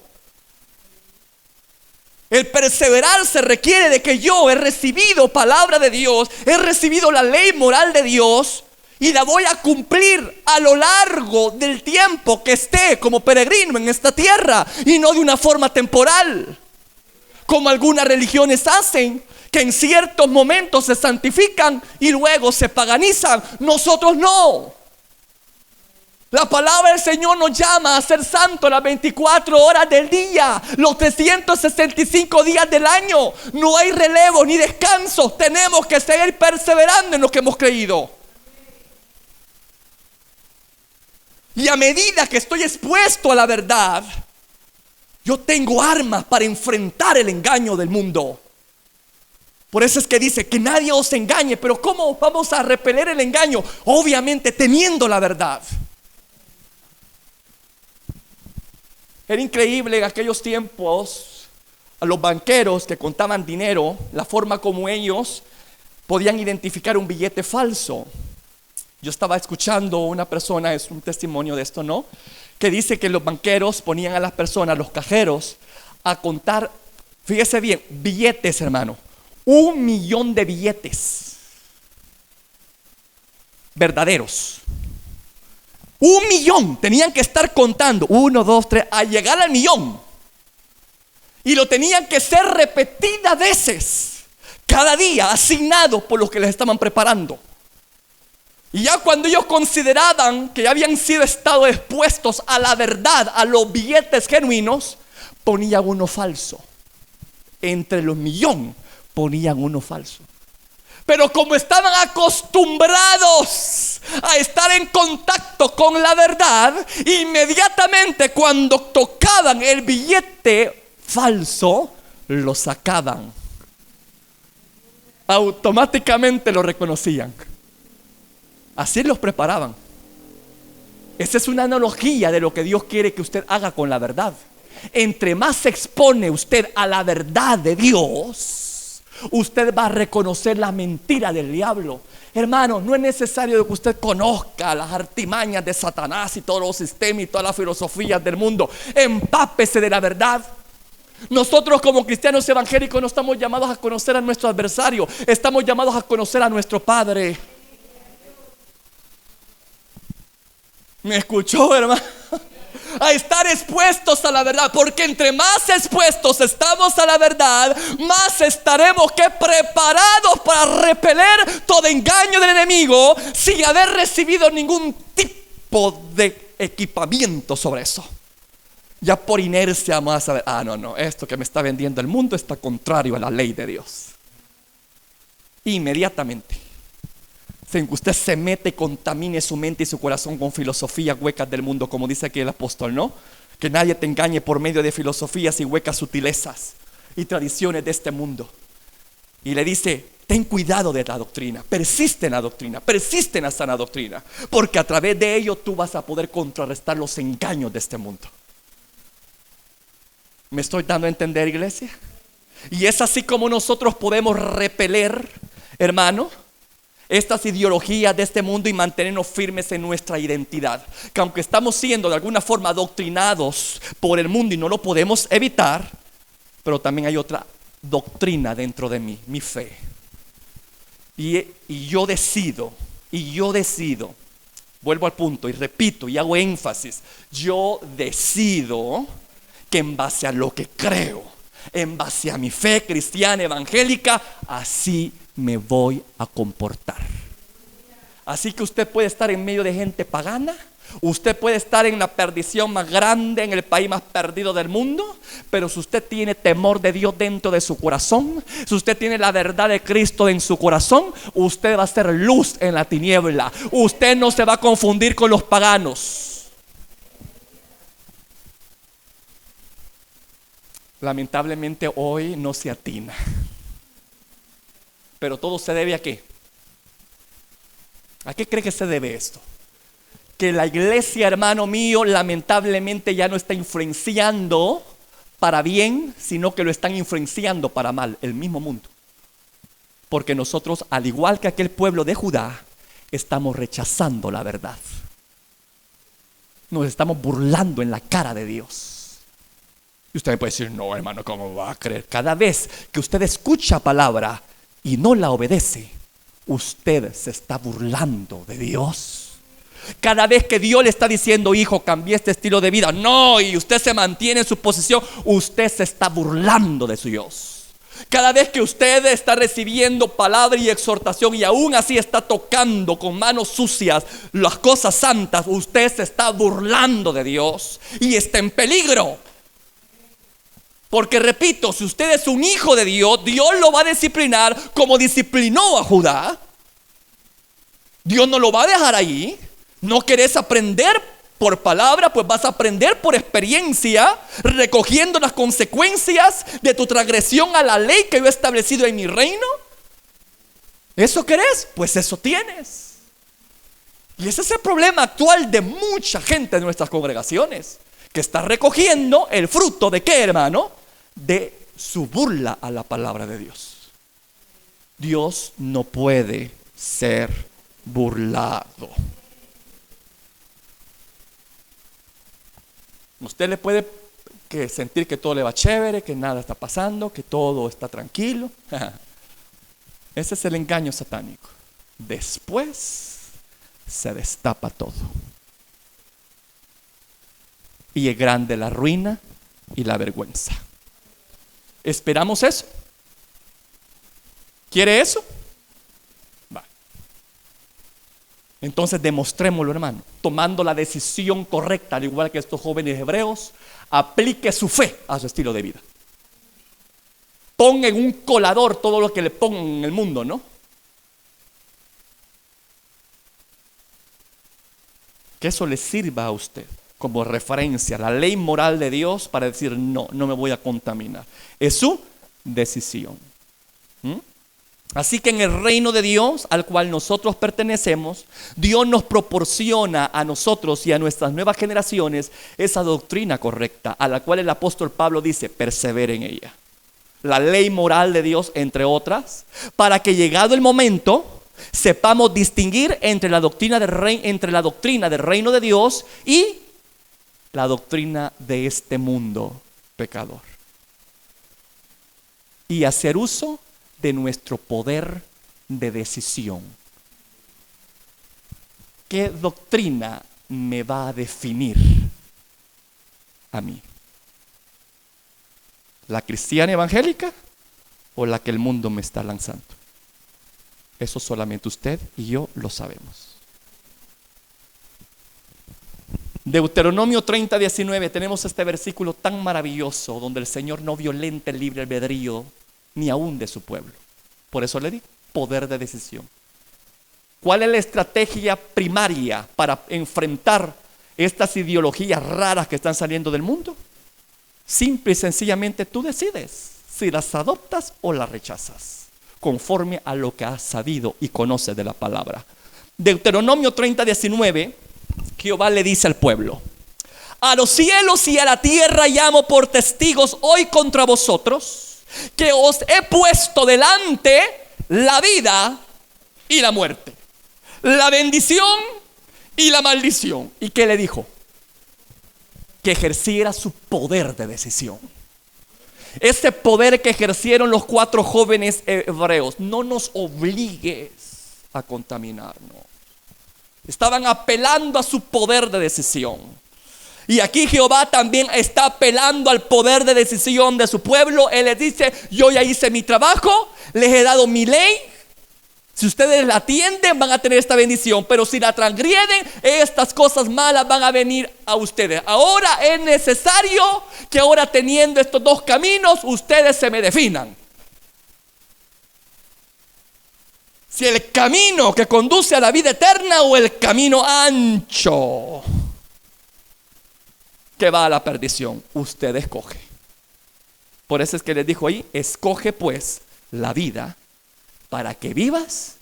El perseverar se requiere de que yo he recibido palabra de Dios, he recibido la ley moral de Dios y la voy a cumplir a lo largo del tiempo que esté como peregrino en esta tierra, y no de una forma temporal, como algunas religiones hacen, que en ciertos momentos se santifican y luego se paganizan. Nosotros no. La palabra del Señor nos llama a ser santos las 24 horas del día, los 365 días del año. No hay relevo ni descanso. Tenemos que seguir perseverando en lo que hemos creído. Y a medida que estoy expuesto a la verdad, yo tengo armas para enfrentar el engaño del mundo. Por eso es que dice que nadie os engañe. Pero ¿cómo vamos a repeler el engaño? Obviamente teniendo la verdad. Era increíble en aquellos tiempos a los banqueros que contaban dinero, la forma como ellos podían identificar un billete falso. Yo estaba escuchando una persona, es un testimonio de esto, ¿no? Que dice que los banqueros ponían a las personas, los cajeros, a contar, fíjese bien, billetes, hermano, 1 millón de billetes verdaderos. 1 millón, tenían que estar contando 1, 2, 3, a llegar al millón. Y lo tenían que ser repetidas veces, cada día, asignados por los que les estaban preparando. Y ya cuando ellos consideraban que ya habían estado expuestos a la verdad, a los billetes genuinos, ponían uno falso. Entre los millón ponían uno falso. Pero como estaban acostumbrados a estar en contacto con la verdad, inmediatamente cuando tocaban el billete falso, lo sacaban. Automáticamente lo reconocían. Así los preparaban. Esa es una analogía de lo que Dios quiere que usted haga con la verdad. Entre más se expone usted a la verdad de Dios, usted va a reconocer la mentira del diablo. Hermano, no es necesario que usted conozca las artimañas de Satanás y todos los sistemas y todas las filosofías del mundo. Empápese de la verdad. Nosotros como cristianos evangélicos no estamos llamados a conocer a nuestro adversario, estamos llamados a conocer a nuestro Padre. ¿Me escuchó, hermano? A estar expuestos a la verdad, porque entre más expuestos estamos a la verdad, más estaremos preparados para repeler todo engaño del enemigo sin haber recibido ningún tipo de equipamiento sobre eso. Ya por inercia vamos a saber, no, esto que me está vendiendo el mundo está contrario a la ley de Dios. Inmediatamente, sin que usted se mete y contamine su mente y su corazón con filosofías huecas del mundo, como dice aquí el apóstol, ¿no? Que nadie te engañe por medio de filosofías y huecas sutilezas y tradiciones de este mundo. Y le dice, ten cuidado de la doctrina, persiste en la doctrina, persiste en la sana doctrina, porque a través de ello tú vas a poder contrarrestar los engaños de este mundo. ¿Me estoy dando a entender, iglesia? Y es así como nosotros podemos repeler hermano, estas ideologías de este mundo y mantenernos firmes en nuestra identidad. Que aunque estamos siendo de alguna forma adoctrinados por el mundo y no lo podemos evitar, pero también hay otra doctrina dentro de mí, mi fe. Y yo decido, vuelvo al punto y repito y hago énfasis, yo decido que en base a lo que creo, en base a mi fe cristiana evangélica, así me voy a comportar. Así que usted puede estar en medio de gente pagana, usted puede estar en la perdición más grande, en el país más perdido del mundo, pero si usted tiene temor de Dios dentro de su corazón, si usted tiene la verdad de Cristo en su corazón, usted va a ser luz en la tiniebla. Usted no se va a confundir con los paganos. Lamentablemente hoy no se atina. Pero todo se debe ¿a qué? ¿A qué cree que se debe esto? Que la iglesia, hermano mío, lamentablemente ya no está influenciando para bien, sino que lo están influenciando para mal, el mismo mundo. Porque nosotros, al igual que aquel pueblo de Judá, estamos rechazando la verdad. Nos estamos burlando en la cara de Dios. Y usted me puede decir, no, hermano, ¿cómo va a creer? Cada vez que usted escucha palabra y no la obedece, usted se está burlando de Dios. Cada vez que Dios le está diciendo, hijo, cambie este estilo de vida, no, y usted se mantiene en su posición, usted se está burlando de su Dios. Cada vez que usted está recibiendo palabra y exhortación y aún así está tocando con manos sucias las cosas santas, usted se está burlando de Dios y está en peligro. Porque repito, si usted es un hijo de Dios, Dios lo va a disciplinar como disciplinó a Judá. Dios no lo va a dejar ahí. ¿No querés aprender por palabra? Pues vas a aprender por experiencia, recogiendo las consecuencias de tu transgresión a la ley que yo he establecido en mi reino. ¿Eso querés? Pues eso tienes. Y ese es el problema actual de mucha gente en nuestras congregaciones, que está recogiendo el fruto de ¿qué, hermano? De su burla a la palabra de Dios. Dios no puede ser burlado. Usted le puede sentir que todo le va chévere, que nada está pasando, que todo está tranquilo. Ese es el engaño satánico. Después se destapa todo. Y es grande la ruina y la vergüenza. ¿Esperamos eso? ¿Quiere eso? Va. Entonces demostrémoslo, hermano, tomando la decisión correcta, al igual que estos jóvenes hebreos. Aplique su fe a su estilo de vida. Ponga en un colador todo lo que le pongan en el mundo, ¿no? Que eso le sirva a usted como referencia, la ley moral de Dios, para decir no me voy a contaminar. Es su decisión. Así que en el reino de Dios al cual nosotros pertenecemos, Dios nos proporciona a nosotros y a nuestras nuevas generaciones esa doctrina correcta, a la cual el apóstol Pablo dice, persevere en ella. La ley moral de Dios, entre otras, para que llegado el momento sepamos distinguir entre la doctrina del reino de Dios y la doctrina de este mundo pecador. Y hacer uso de nuestro poder de decisión. ¿Qué doctrina me va a definir a mí? ¿La cristiana evangélica o la que el mundo me está lanzando? Eso solamente usted y yo lo sabemos. Deuteronomio 30:19, tenemos este versículo tan maravilloso donde el Señor no violenta el libre albedrío ni aún de su pueblo. Por eso le digo, poder de decisión. ¿Cuál es la estrategia primaria para enfrentar estas ideologías raras que están saliendo del mundo? Simple y sencillamente tú decides si las adoptas o las rechazas, conforme a lo que has sabido y conoces de la palabra. Deuteronomio 30:19, Jehová le dice al pueblo: a los cielos y a la tierra llamo por testigos hoy contra vosotros, que os he puesto delante la vida y la muerte, la bendición y la maldición. ¿Y qué le dijo? Que ejerciera su poder de decisión. Ese poder que ejercieron los 4 jóvenes hebreos. No nos obligues a contaminarnos. Estaban apelando a su poder de decisión. Y aquí Jehová también está apelando al poder de decisión de su pueblo. Él les dice: yo ya hice mi trabajo, les he dado mi ley. Si ustedes la atienden, van a tener esta bendición. Pero si la transgreden, estas cosas malas van a venir a ustedes. Ahora es necesario que ahora, teniendo estos 2 caminos, ustedes se me definan. Si el camino que conduce a la vida eterna o el camino ancho que va a la perdición, usted escoge. Por eso es que les dijo ahí: escoge pues la vida para que vivas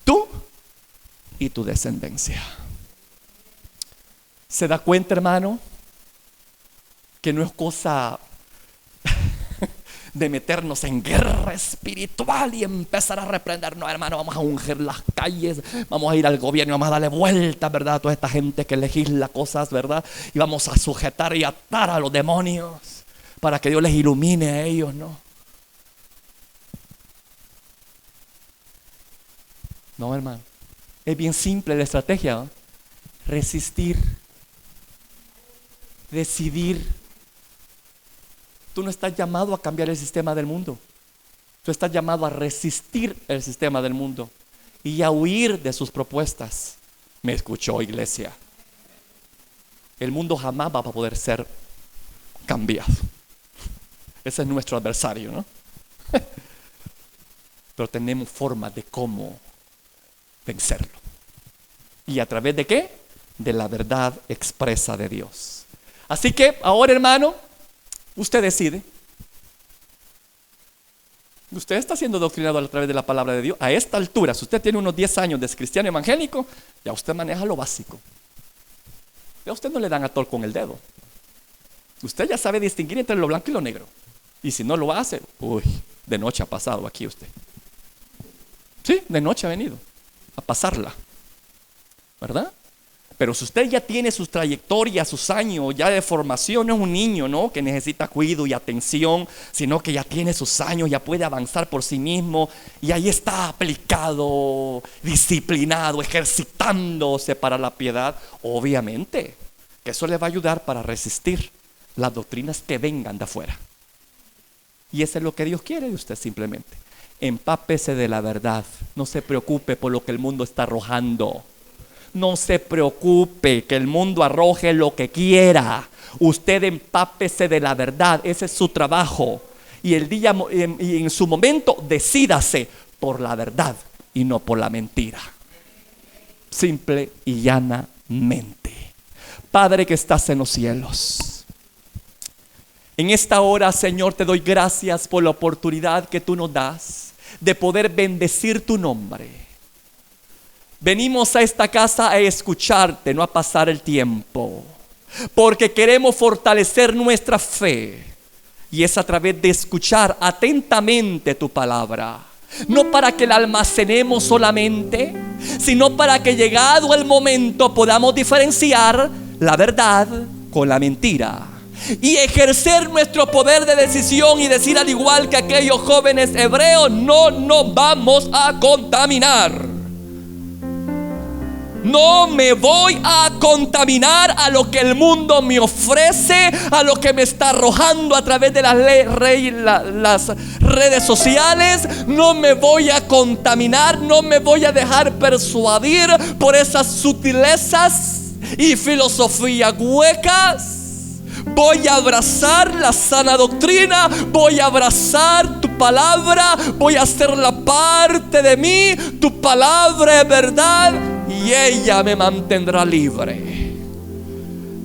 tú y tu descendencia. ¿Se da cuenta, hermano? Que no es cosa de meternos en guerra espiritual y empezar a reprender. No, hermano, vamos a ungir las calles, vamos a ir al gobierno, vamos a darle vuelta, ¿verdad?, a toda esta gente que legisla cosas, ¿verdad? Y vamos a sujetar y atar a los demonios para que Dios les ilumine a ellos, ¿no? No, hermano, es bien simple la estrategia, ¿no? Resistir, decidir. Tú no estás llamado a cambiar el sistema del mundo. Tú estás llamado a resistir el sistema del mundo y a huir de sus propuestas. ¿Me escuchó, iglesia? El mundo jamás va a poder ser cambiado. Ese es nuestro adversario, ¿no? Pero tenemos formas de cómo vencerlo. ¿Y a través de qué? De la verdad expresa de Dios. Así que ahora, hermano, usted decide. Usted está siendo doctrinado a través de la palabra de Dios. A esta altura, si usted tiene unos 10 años de cristiano evangélico, ya usted maneja lo básico. Ya usted no le dan a tol con el dedo. Usted ya sabe distinguir entre lo blanco y lo negro. Y si no lo hace, uy, de noche ha pasado aquí usted. Sí, de noche ha venido a pasarla, ¿verdad? Pero si usted ya tiene sus trayectorias, sus años ya de formación, no es un niño, ¿no?, que necesita cuidado y atención, sino que ya tiene sus años, ya puede avanzar por sí mismo y ahí está aplicado, disciplinado, ejercitándose para la piedad. Obviamente que eso le va a ayudar para resistir las doctrinas que vengan de afuera. Y eso es lo que Dios quiere de usted simplemente. Empápese de la verdad. No se preocupe por lo que el mundo está arrojando. No se preocupe que el mundo arroje lo que quiera. Usted empápese de la verdad. Ese es su trabajo. Y en su momento decídase por la verdad y no por la mentira. Simple y llanamente. Padre que estás en los cielos, en esta hora, Señor, te doy gracias por la oportunidad que tú nos das de poder bendecir tu nombre. Venimos a esta casa a escucharte, no a pasar el tiempo, porque queremos fortalecer nuestra fe, y es a través de escuchar atentamente tu palabra, no para que la almacenemos solamente, sino para que, llegado el momento, podamos diferenciar la verdad con la mentira y ejercer nuestro poder de decisión y decir, al igual que aquellos jóvenes hebreos: no nos vamos a contaminar. No me voy a contaminar a lo que el mundo me ofrece, a lo que me está arrojando a través de las redes sociales. No me voy a contaminar, no me voy a dejar persuadir por esas sutilezas y filosofías huecas. Voy a abrazar la sana doctrina, voy a abrazar tu palabra, voy a hacerla parte de mí. Tu palabra es verdad y ella me mantendrá libre.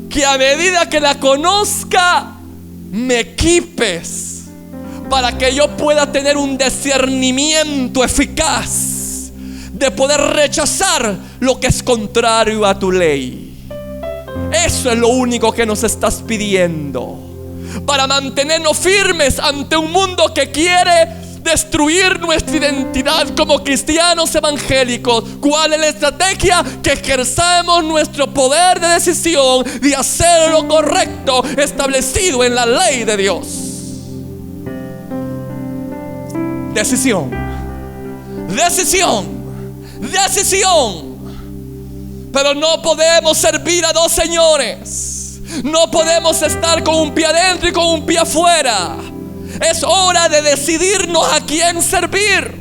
Que a medida que la conozca, me equipes para que yo pueda tener un discernimiento eficaz de poder rechazar lo que es contrario a tu ley. Eso es lo único que nos estás pidiendo para mantenernos firmes ante un mundo que quiere destruir nuestra identidad como cristianos evangélicos. ¿Cuál es la estrategia? Que ejerzamos nuestro poder de decisión de hacer lo correcto establecido en la ley de Dios. Decisión, decisión, decisión. Pero no podemos servir a dos señores. No podemos estar con un pie adentro y con un pie afuera. Es hora de decidirnos a quién servir.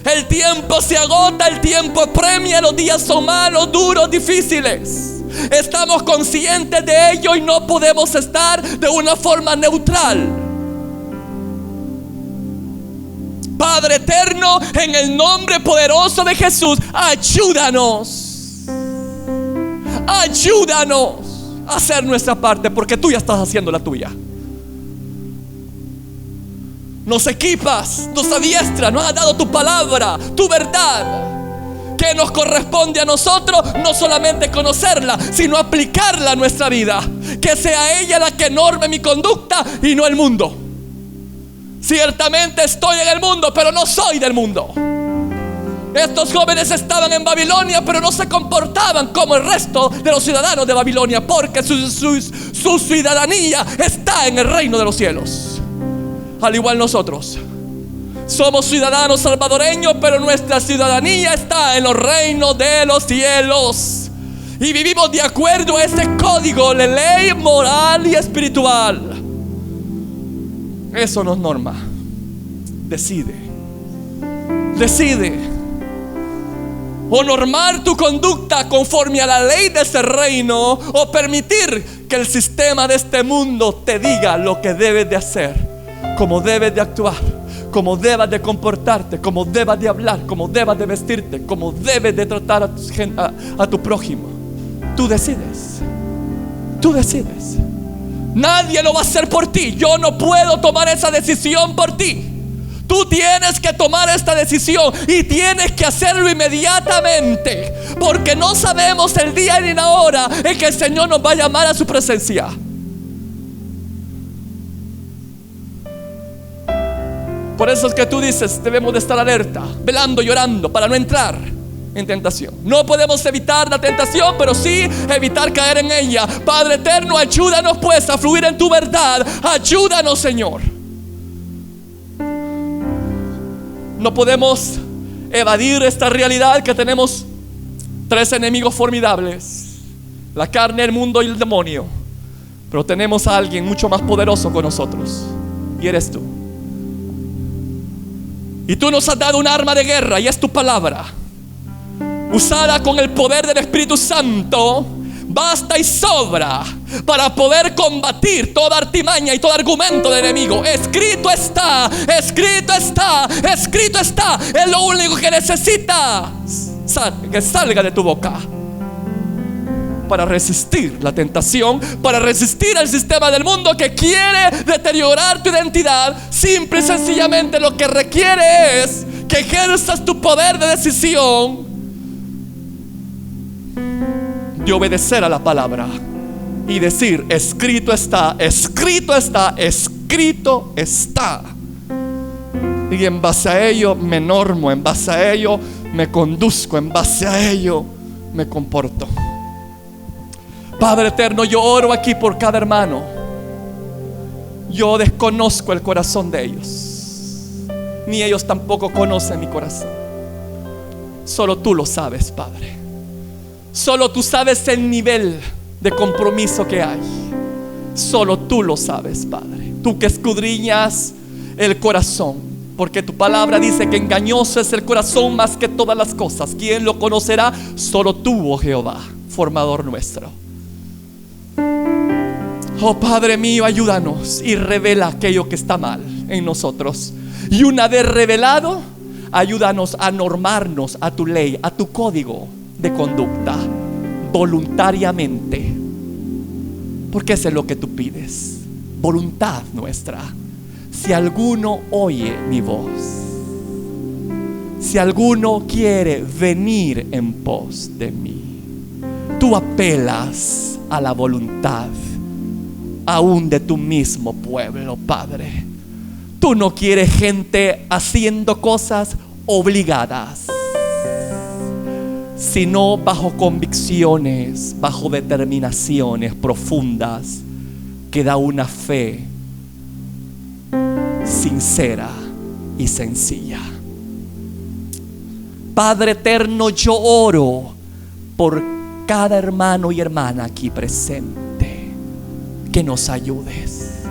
El tiempo se agota, el tiempo apremia, los días son malos, duros, difíciles. Estamos conscientes de ello y no podemos estar de una forma neutral. Padre eterno, en el nombre poderoso de Jesús, ayúdanos. Ayúdanos a hacer nuestra parte, porque tú ya estás haciendo la tuya. Nos equipas, nos adiestras, nos has dado tu palabra, tu verdad, que nos corresponde a nosotros no solamente conocerla, sino aplicarla a nuestra vida. Que sea ella la que norme mi conducta y no el mundo. Ciertamente estoy en el mundo, pero no soy del mundo. Estos jóvenes estaban en Babilonia, pero no se comportaban como el resto de los ciudadanos de Babilonia, porque su ciudadanía está en el reino de los cielos. Al igual nosotros somos ciudadanos salvadoreños, pero nuestra ciudadanía está en los reinos de los cielos. Y vivimos de acuerdo a ese código de ley moral y espiritual. Eso nos norma. Decide. Decide. O normar tu conducta conforme a la ley de ese reino, o permitir que el sistema de este mundo te diga lo que debes de hacer, cómo debes de actuar, cómo debas de comportarte, cómo debas de hablar, cómo debas de vestirte, cómo debes de tratar a tu prójimo. Tú decides. Tú decides. Nadie lo va a hacer por ti. Yo no puedo tomar esa decisión por ti. Tú tienes que tomar esta decisión y tienes que hacerlo inmediatamente, porque no sabemos el día ni la hora en que el Señor nos va a llamar a su presencia. Por eso es que tú dices, debemos de estar alerta, velando, llorando, para no entrar en tentación. No podemos evitar la tentación, pero sí evitar caer en ella. Padre eterno, ayúdanos pues a fluir en tu verdad. Ayúdanos, Señor. No podemos evadir esta realidad que tenemos tres enemigos formidables: la carne, el mundo y el demonio. Pero tenemos a alguien mucho más poderoso con nosotros, y eres tú. Y tú nos has dado un arma de guerra, y es tu palabra. Usada con el poder del Espíritu Santo, basta y sobra para poder combatir toda artimaña y todo argumento del enemigo. Escrito está, escrito está, escrito está. Es lo único que necesitas que salga de tu boca para resistir la tentación, para resistir al sistema del mundo que quiere deteriorar tu identidad. Simple y sencillamente lo que requiere es que ejerzas tu poder de decisión de obedecer a la palabra y decir: escrito está, escrito está, escrito está. Y en base a ello me normo, en base a ello me conduzco, en base a ello me comporto. Padre eterno, yo oro aquí por cada hermano. Yo desconozco el corazón de ellos, ni ellos tampoco conocen mi corazón. Solo tú lo sabes, Padre. Solo tú sabes el nivel de compromiso que hay. Solo tú lo sabes, Padre. Tú que escudriñas el corazón, porque tu palabra dice que engañoso es el corazón más que todas las cosas. ¿Quién lo conocerá? Solo tú, oh Jehová, formador nuestro. Oh Padre mío, ayúdanos y revela aquello que está mal en nosotros. Y una vez revelado, ayúdanos a normarnos a tu ley, a tu código de conducta, voluntariamente, porque eso es lo que tú pides, voluntad nuestra. Si alguno oye mi voz, si alguno quiere venir en pos de mí, tú apelas a la voluntad aún de tu mismo pueblo, Padre. Tú no quieres gente haciendo cosas obligadas, sino bajo convicciones, bajo determinaciones profundas que da una fe sincera y sencilla. Padre eterno, yo oro por cada hermano y hermana aquí presente, que nos ayudes.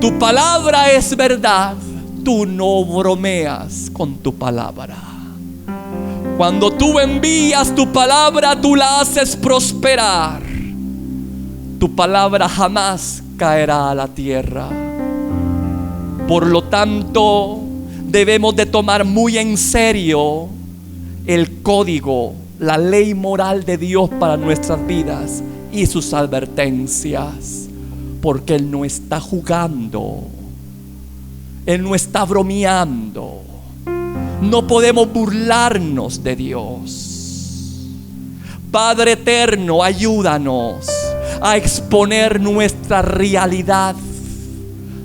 Tu palabra es verdad, tú no bromeas con tu palabra. Cuando tú envías tu palabra, tú la haces prosperar. Tu palabra jamás caerá a la tierra. Por lo tanto, debemos de tomar muy en serio el código, la ley moral de Dios para nuestras vidas y sus advertencias, porque Él no está jugando, Él no está bromeando. No podemos burlarnos de Dios. Padre eterno, ayúdanos a exponer nuestra realidad,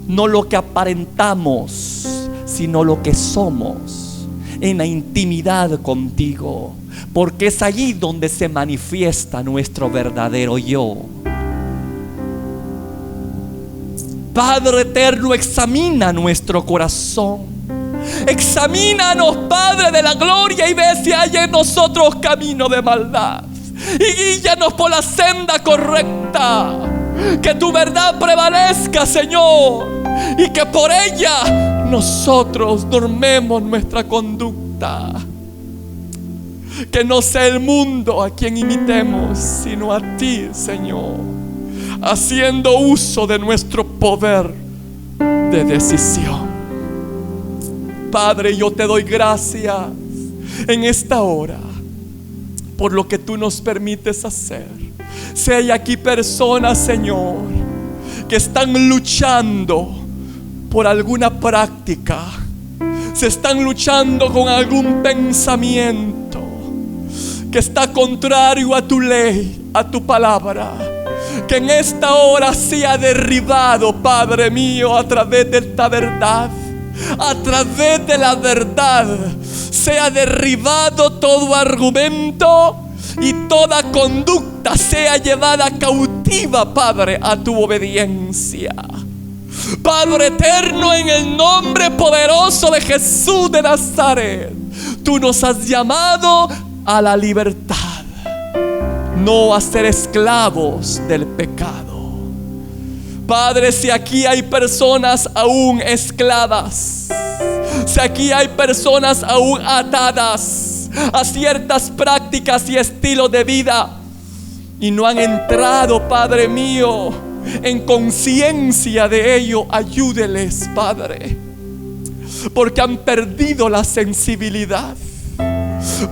no lo que aparentamos, sino lo que somos en la intimidad contigo, porque es allí donde se manifiesta nuestro verdadero yo. Padre eterno, examina nuestro corazón. Examínanos, Padre de la gloria, y ve si hay en nosotros camino de maldad, y guíanos por la senda correcta. Que tu verdad prevalezca, Señor, y que por ella nosotros normemos nuestra conducta. Que no sea el mundo a quien imitemos, sino a ti, Señor, haciendo uso de nuestro poder de decisión. Padre, yo te doy gracias en esta hora por lo que tú nos permites hacer. Si hay aquí personas, Señor, que están luchando por alguna práctica, se están luchando con algún pensamiento que está contrario a tu ley, a tu palabra, que en esta hora sea derribado, Padre mío, a través de esta verdad. A través de la verdad sea derribado todo argumento y toda conducta sea llevada cautiva, Padre, a tu obediencia. Padre eterno, en el nombre poderoso de Jesús de Nazaret, tú nos has llamado a la libertad, no a ser esclavos del pecado. Padre, si aquí hay personas aún esclavas, si aquí hay personas aún atadas a ciertas prácticas y estilos de vida y no han entrado, Padre mío, en conciencia de ello, ayúdeles, Padre, porque han perdido la sensibilidad.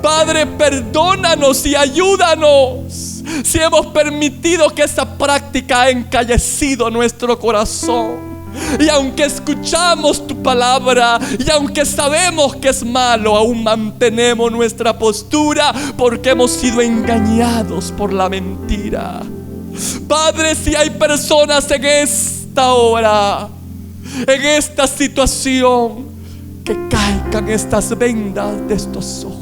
Padre, perdónanos y ayúdanos si hemos permitido que esa práctica ha encallecido nuestro corazón. Y aunque escuchamos tu palabra y aunque sabemos que es malo, aún mantenemos nuestra postura porque hemos sido engañados por la mentira. Padre, si hay personas en esta hora, en esta situación, que caigan estas vendas de estos ojos,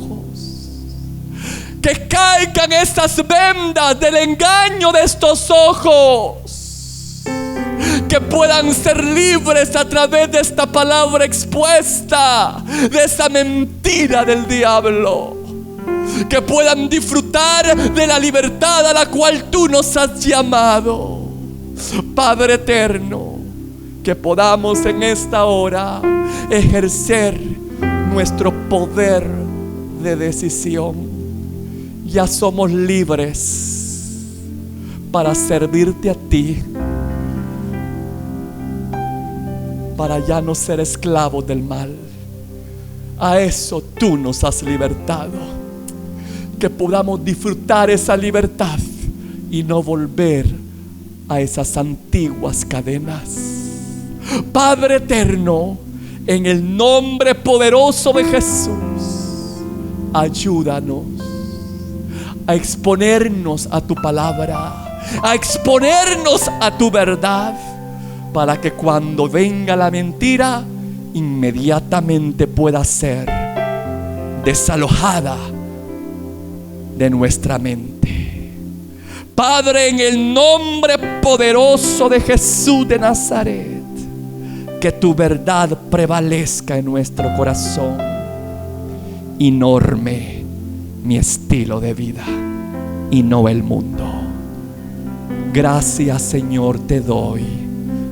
que caigan estas vendas del engaño de estos ojos, que puedan ser libres a través de esta palabra expuesta, de esa mentira del diablo, que puedan disfrutar de la libertad a la cual tú nos has llamado. Padre eterno, que podamos en esta hora ejercer nuestro poder de decisión. Ya somos libres para servirte a ti, para ya no ser esclavos del mal. A eso tú nos has libertado. Que podamos disfrutar esa libertad y no volver a esas antiguas cadenas. Padre eterno, en el nombre poderoso de Jesús, ayúdanos a exponernos a tu palabra, a exponernos a tu verdad, para que cuando venga la mentira, inmediatamente pueda ser desalojada de nuestra mente. Padre, en el nombre poderoso de Jesús de Nazaret, que tu verdad prevalezca en nuestro corazón y norme mi estilo de vida y no el mundo. Gracias, Señor, te doy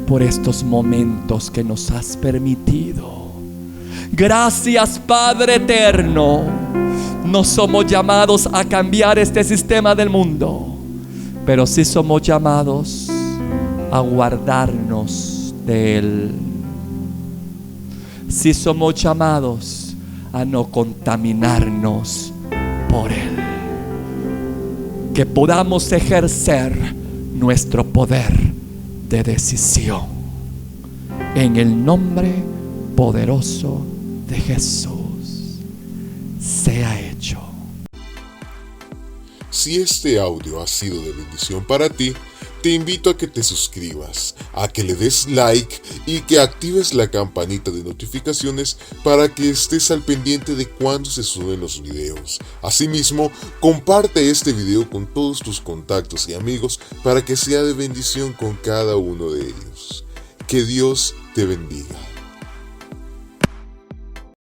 por estos momentos que nos has permitido. Gracias, Padre eterno. No somos llamados a cambiar este sistema del mundo, pero sí somos llamados a guardarnos de él. Sí somos llamados a no contaminarnos por él. Que podamos ejercer nuestro poder de decisión en el nombre poderoso de Jesús. Sea hecho. Si este audio ha sido de bendición para ti, te invito a que te suscribas, a que le des like y que actives la campanita de notificaciones para que estés al pendiente de cuando se suben los videos. Asimismo, comparte este video con todos tus contactos y amigos para que sea de bendición con cada uno de ellos. Que Dios te bendiga.